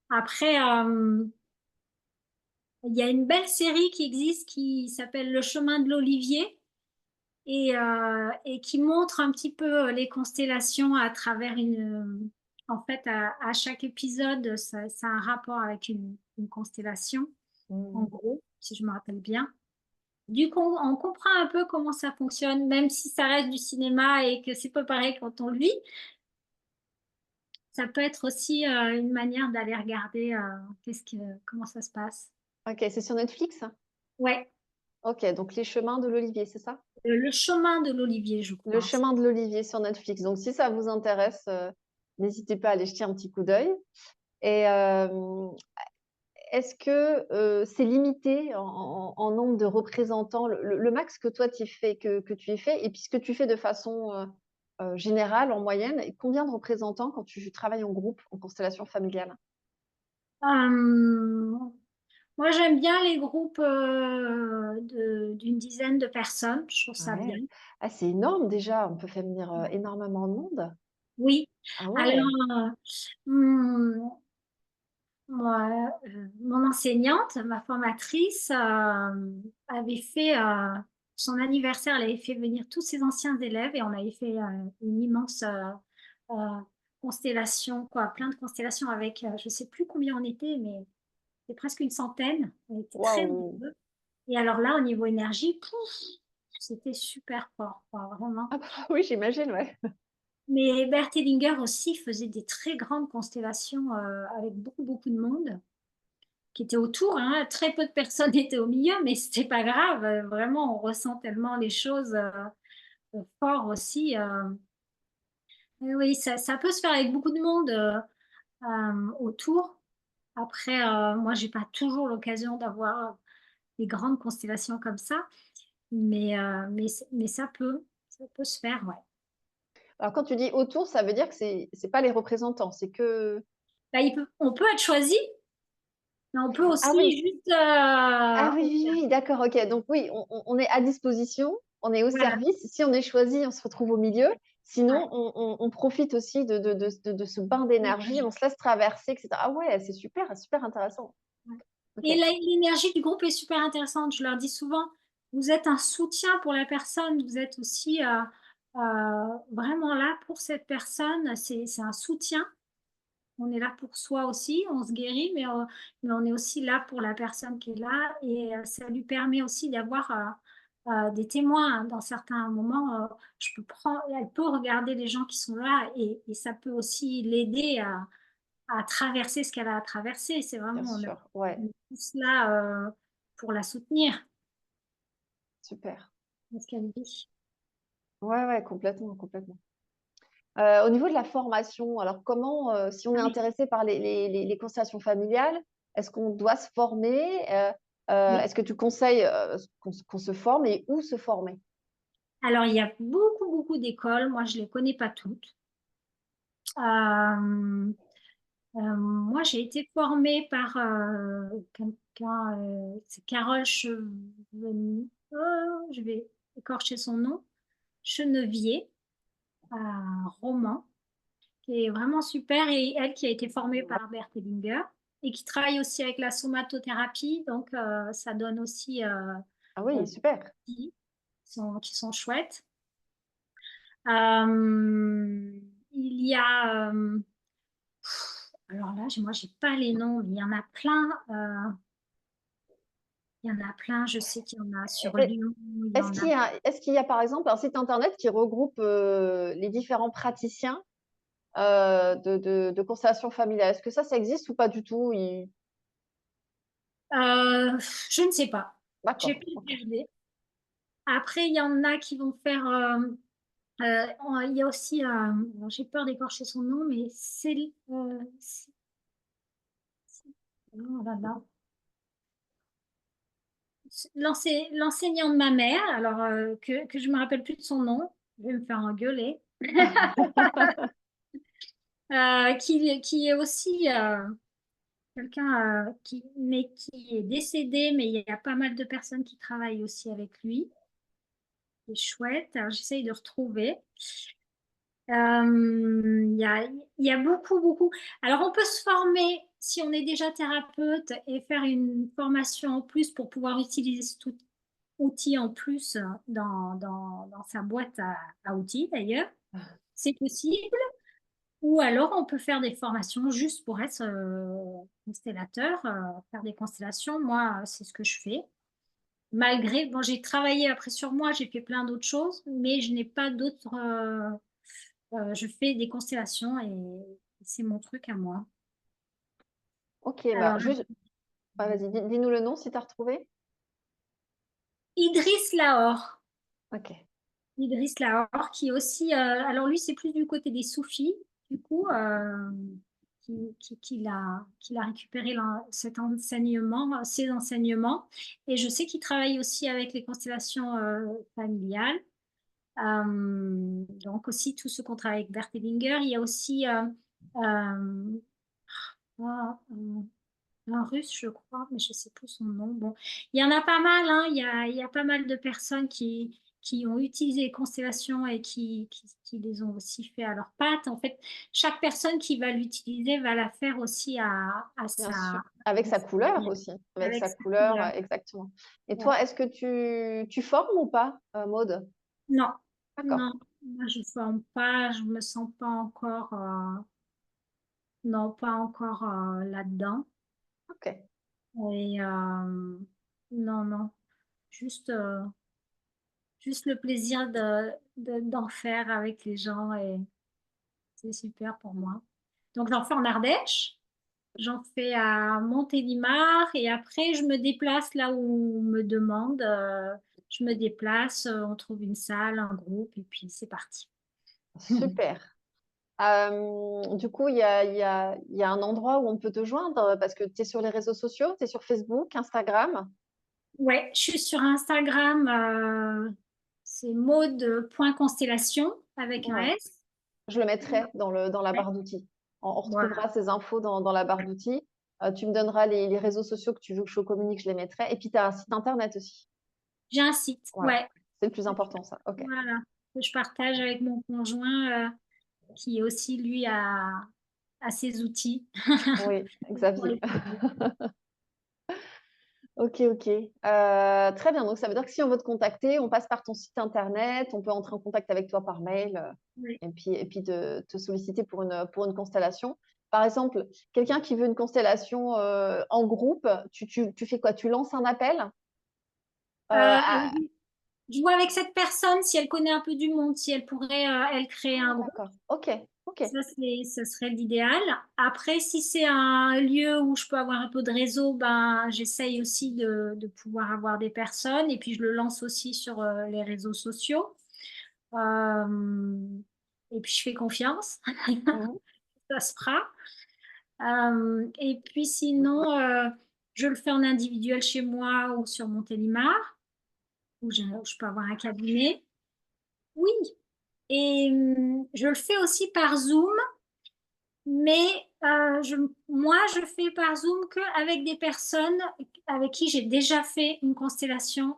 A: Après, il y a une belle série qui existe qui s'appelle Le chemin de l'Olivier et qui montre un petit peu les constellations à travers en fait, à chaque épisode, ça a un rapport avec une constellation, en
B: Mmh.
A: gros, si je me rappelle bien. Du coup, on comprend un peu comment ça fonctionne, même si ça reste du cinéma et que c'est pas pareil quand on le vit. Ça peut être aussi une manière d'aller regarder comment ça se passe.
B: OK, c'est sur Netflix?
A: Ouais,
B: OK, donc Les Chemins de l'Olivier, c'est ça?
A: Le chemin de l'Olivier, je
B: Le
A: crois.
B: Chemin de l'Olivier sur Netflix. Donc si ça vous intéresse, n'hésitez pas à aller jeter un petit coup d'œil et est-ce que, c'est limité en nombre de représentants? Le max que toi tu aies fait et puis ce que tu fais de façon, générale, en moyenne, et combien de représentants quand tu travailles en groupe, en constellation familiale?
A: Euh, Moi, j'aime bien les groupes d'une dizaine de personnes. Je trouve ça bien.
B: Ouais. Ah, c'est énorme déjà, on peut faire venir, énormément de monde.
A: Oui.
B: Ah
A: Alors,
B: ouais!
A: hum, moi, mon enseignante, ma formatrice, avait fait son anniversaire. Elle avait fait venir tous ses anciens élèves et on avait fait une immense euh, constellation, quoi, plein de constellations avec, je sais plus combien on était, mais c'est presque une centaine. On était très
B: Waouh!
A: nombreux. Et alors là, au niveau énergie, pouf, c'était super fort, quoi, vraiment.
B: Ah bah, oui, j'imagine, ouais.
A: Mais Bert Hellinger aussi faisait des très grandes constellations avec beaucoup, beaucoup de monde qui était autour, hein. Très peu de personnes étaient au milieu, mais c'était pas grave. Vraiment, on ressent tellement les choses fort aussi. Oui, oui, ça peut se faire avec beaucoup de monde autour. Après, moi, j'ai pas toujours l'occasion d'avoir des grandes constellations comme ça. Mais ça peut se faire, ouais.
B: Alors quand tu dis autour, ça veut dire que c'est pas les représentants, c'est que
A: Là, on peut être choisi, mais on peut
B: ah oui,
A: aussi juste,
B: ah oui, oui, oui, d'accord, OK. Donc oui, on est à disposition, on est au
A: voilà,
B: service. Si on est choisi, on se retrouve au milieu.
A: ouais.
B: Sinon, on profite aussi de ce bain d'énergie, on se laisse traverser et cetera. Ah ouais, c'est super, super intéressant.
A: Ouais.
B: OK,
A: Et l'énergie du groupe est super intéressante. Je leur dis souvent, vous êtes un soutien pour la personne, vous êtes aussi vraiment là pour cette personne. C'est un soutien. On est là pour soi aussi, on se guérit, mais on est aussi là pour la personne qui est là. Et ça lui permet aussi d'avoir des témoins, hein. Dans certains moments. Elle peut regarder les gens qui sont là et ça peut aussi l'aider à traverser ce qu'elle a à traverser. C'est
B: bien
A: vraiment,
B: sûr, ouais,
A: on est tous là pour la soutenir
B: super.
A: dans ce qu'elle vit.
B: Ouais, ouais, complètement, complètement. Au niveau de la formation, alors comment, si on est
A: Ah oui,
B: intéressé par les constellations familiales, est-ce qu'on doit se former?
A: oui.
B: Est-ce que tu conseilles, qu'on se forme et où se former?
A: Alors, il y a beaucoup, beaucoup d'écoles. Moi, je ne les connais pas toutes. Euh, Moi, j'ai été formée par quelqu'un, c'est Carole je vais écorcher son nom, Chenevier, à Romans, qui est vraiment super, et elle qui a été formée par Bert Hellinger et qui travaille aussi avec la somatothérapie, donc ça donne aussi
B: Ah
A: des
B: oui, super.
A: outils qui sont chouettes. Euh, il y a Alors là, moi, j'ai pas les noms, mais il y en a plein. Il y en a plein. Je sais qu'il y en a sur
B: Est-
A: Lyon. Il y
B: Est-ce
A: en a.
B: qu'il y a par exemple un site internet qui regroupe les différents praticiens de constellation familiale? Est-ce que ça existe ou pas du tout?
A: Je ne sais pas. J'ai
B: D'accord,
A: pas
B: ok.
A: regardé. Après, il y en a qui vont faire. Il y a aussi. Alors, j'ai peur d'écorcher son nom, mais c'est. Oh là là. L'enseignant de ma mère, alors que je me rappelle plus de son nom, je vais me faire engueuler, qui est aussi quelqu'un mais qui est décédé, mais il y a pas mal de personnes qui travaillent aussi avec lui. C'est chouette. Alors, j'essaye de retrouver. Il y a beaucoup, beaucoup. Alors, on peut se former si on est déjà thérapeute et faire une formation en plus pour pouvoir utiliser cet outil en plus dans sa boîte à outils, d'ailleurs. C'est possible. Ou alors, on peut faire des formations juste pour être constellateur, faire des constellations. Moi, c'est ce que je fais. Malgré, bon, j'ai travaillé après sur moi, j'ai fait plein d'autres choses, mais je n'ai pas d'autres. Je fais des constellations et c'est mon truc à moi.
B: Ok, bah
A: Alors,
B: juste, vas-y, dis-nous le nom si tu as retrouvé.
A: Idriss Lahore.
B: Ok.
A: Idriss Lahore, qui est aussi. Alors, lui, c'est plus du côté des soufis, du coup, qu'il a récupéré cet enseignement, ces enseignements. Et je sais qu'il travaille aussi avec les constellations familiales. Donc, aussi, tout ce qu'on travaille avec Bert Hellinger. Il y a aussi. Ah, un russe, je crois, mais je sais plus son nom. Bon, il y en a pas mal, hein. Il y a pas mal de personnes qui ont utilisé les constellations et qui les ont aussi fait à leur patte. En fait, chaque personne qui va l'utiliser va la faire aussi
B: Bien sûr. Avec sa couleur aussi. Avec
A: avec
B: sa
A: sa
B: couleur,
A: couleur.
B: exactement. Et
A: Ouais.
B: toi, est-ce que tu formes ou pas, Maude?
A: Non,
B: D'accord.
A: non, moi je forme pas, je me sens pas encore, non, pas encore là-dedans.
B: Ok.
A: Et non, non, juste. Juste le plaisir d'en faire avec les gens et c'est super pour moi. Donc j'en fais en Ardèche, j'en fais à Montélimar et après je me déplace là où on me demande. Je me déplace, on trouve une salle, un groupe et puis c'est parti.
B: Super. Du coup, il y a un endroit où on peut te joindre parce que tu es sur les réseaux sociaux, tu es sur Facebook, Instagram.
A: Ouais, je suis sur Instagram, c'est maude.constellation avec un
B: Ouais.
A: S.
B: Je le mettrai dans la
A: Ouais,
B: barre d'outils. On
A: voilà.
B: retrouvera ces infos dans la barre d'outils. Tu me donneras les réseaux sociaux que tu veux que je communique, je les mettrai. Et puis, tu as un site internet aussi.
A: J'ai un site,
B: Voilà.
A: ouais.
B: C'est le plus important, ça. OK.
A: Voilà, que je partage avec mon conjoint qui aussi, lui, a ses outils
B: Oui,
A: pour
B: Xavier.
A: les aider.
B: Ok, ok. Très bien. Donc, ça veut dire que si on veut te contacter, on passe par ton site internet, on peut entrer en contact avec toi par mail
A: Oui.
B: et puis te solliciter pour une constellation. Par exemple, quelqu'un qui veut une constellation en groupe, tu fais quoi? Tu lances un appel?
A: Alors, je vois avec cette personne si elle connaît un peu du monde, si elle pourrait, elle, créer
B: Ah,
A: un groupe.
B: d'accord. Ok, ok.
A: Ça serait l'idéal. Après, si c'est un lieu où je peux avoir un peu de réseau, ben, j'essaye aussi de pouvoir avoir des personnes et puis je le lance aussi sur les réseaux sociaux. Euh, et puis je fais confiance,
B: Mhm.
A: ça se fera. Et puis sinon, je le fais en individuel chez moi ou sur Montélimar, où je peux avoir un cabinet. Oui, et je le fais aussi par Zoom, mais moi, je fais par Zoom qu'avec des personnes avec qui j'ai déjà fait une constellation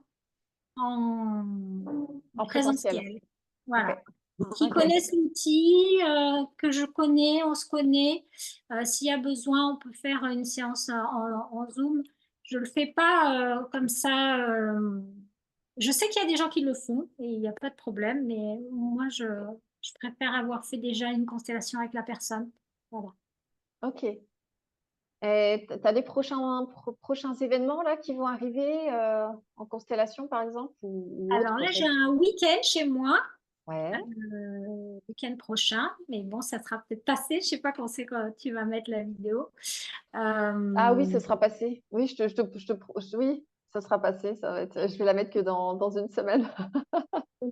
A: en, en
B: En présentiel.
A: présentiel.
B: Ok,
A: Voilà. Qui
B: ok.
A: connaissent l'outil, que je connais, on se connaît. S'il y a besoin, on peut faire une séance en Zoom. Je le fais pas comme ça. Je sais qu'il y a des gens qui le font et il n'y a pas de problème, mais moi, je préfère avoir fait déjà une constellation avec la personne. Voilà.
B: Ok. Et tu as des prochains événements là qui vont arriver en constellation, par exemple, ou
A: Alors
B: autre
A: là, j'ai
B: peut-être?
A: un week-end chez moi,
B: Ouais.
A: week-end prochain, mais bon, ça sera peut-être passé. Je sais pas quand c'est quand tu vas mettre la vidéo.
B: Ah oui, ce
A: Euh,
B: sera passé. Oui, oui, ça sera passé. Ça va être, je vais la mettre que dans une semaine.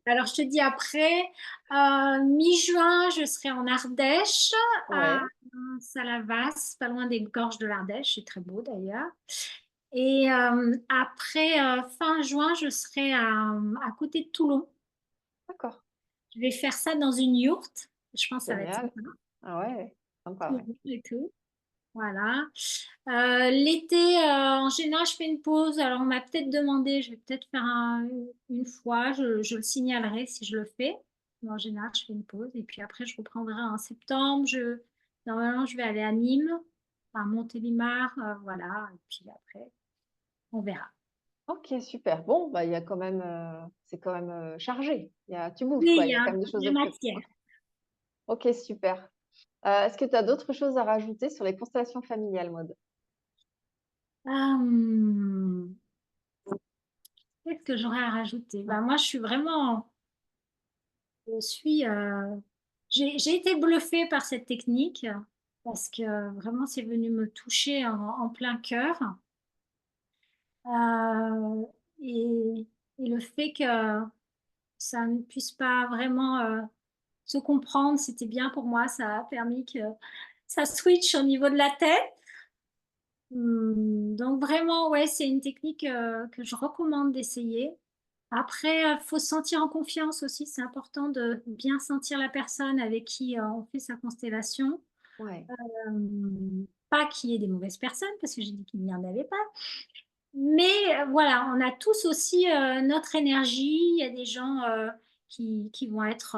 A: alors, je te dis après, mi-juin, je serai en Ardèche, à
B: Ouais,
A: Salavas, pas loin des gorges de l'Ardèche. C'est très beau d'ailleurs. Et après, fin juin, je serai à côté de Toulon.
B: d'accord.
A: Je vais faire ça dans une yourte. Je pense que ça va être
B: Génial.
A: sympa.
B: Ah ouais, sympa,
A: Tout
B: ouais.
A: rouge et tout. Voilà. L'été, en général, je fais une pause. Alors, on m'a peut-être demandé, je vais peut-être faire une fois, je le signalerai si je le fais. Mais en général, je fais une pause. Et puis après, je reprendrai en septembre. Normalement, je vais aller à Nîmes, à Montélimar, voilà. Et puis après, on verra.
B: Ok, super. Bon, bah, il y a quand même, c'est quand même chargé. Tu bouges,
A: Oui,
B: quoi.
A: il
B: Il
A: y
B: y a
A: a
B: quand
A: un
B: même des
A: peu
B: choses de
A: de
B: prévues.
A: matière.
B: Ok, super. Est-ce que tu as d'autres choses à rajouter sur les constellations familiales, Maud?
A: Hum, Qu'est-ce que j'aurais à rajouter? Ben, moi, je suis, j'ai été bluffée par cette technique parce que vraiment, c'est venu me toucher en plein cœur. Euh, et, et le fait que ça ne puisse pas vraiment se comprendre, c'était bien pour moi. Ça a permis que ça switch au niveau de la tête. Donc vraiment, ouais, c'est une technique que je recommande d'essayer. Après, il faut se sentir en confiance aussi. C'est important de bien sentir la personne avec qui on fait sa constellation.
B: Ouais,
A: Pas qu'il y ait des mauvaises personnes, parce que j'ai dit qu'il n'y en avait pas. Mais voilà, on a tous aussi notre énergie. Il y a des gens qui vont être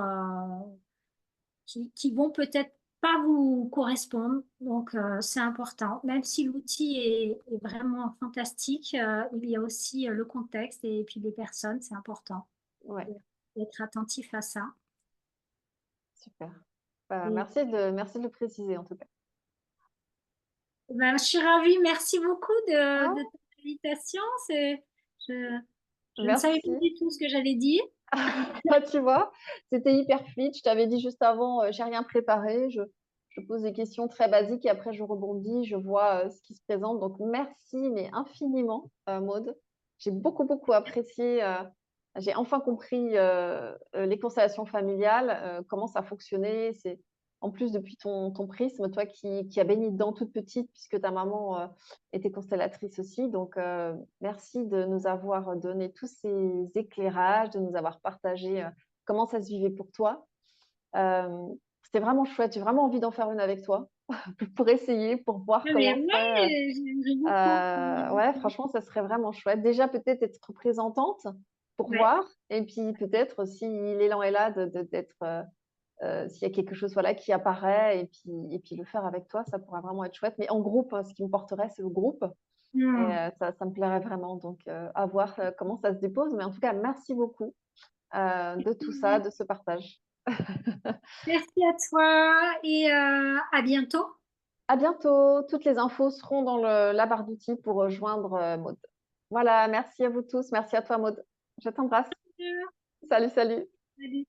A: qui vont peut-être pas vous correspondre. Donc, c'est important. Même si l'outil est vraiment fantastique, il y a aussi le contexte et puis les personnes, c'est important
B: ouais,
A: d'être attentif à ça.
B: super. Bah,
A: Et,
B: merci de le préciser, en tout cas.
A: ben, je suis ravie. Merci beaucoup
B: Ah,
A: de ton invitation. Je, je ne savais pas
B: merci.
A: du tout ce que j'allais dire.
B: Tu vois, c'était hyper fluide. Je t'avais dit juste avant, j'ai rien préparé. Je pose des questions très basiques et après je rebondis, je vois ce qui se présente. Donc merci, mais infiniment, Maude. J'ai beaucoup, beaucoup apprécié. J'ai enfin compris les constellations familiales, comment ça fonctionnait. C'est en plus depuis ton prisme, toi qui as baigné dedans toute petite, puisque ta maman était constellatrice aussi. Donc merci de nous avoir donné tous ces éclairages, de nous avoir partagé comment ça se vivait pour toi. Euh, C'était vraiment chouette. J'ai vraiment envie d'en faire une avec toi pour essayer, pour voir
A: Ah, mais
B: comment c'est.
A: ouais, j'aimerais beaucoup.
B: Ouais, franchement, ça serait vraiment chouette. Déjà, peut-être être représentante pour
A: Ouais.
B: voir. Et puis, peut-être, si l'élan est là, d'être, s'il y a quelque chose voilà, qui apparaît, et puis le faire avec toi, ça pourrait vraiment être chouette. Mais en groupe, hein, ce qui me porterait, c'est le groupe. Et
A: Hmm.
B: ça me plairait vraiment. Donc, à voir comment ça se dépose. Mais en tout cas, merci beaucoup de tout ça, de ce partage.
A: Merci à toi et à bientôt.
B: À bientôt. Toutes les infos seront dans la barre d'outils pour rejoindre Maud. Voilà, merci à vous tous. Merci à toi, Maud. Je t'embrasse. Salut, salut.
A: Salut.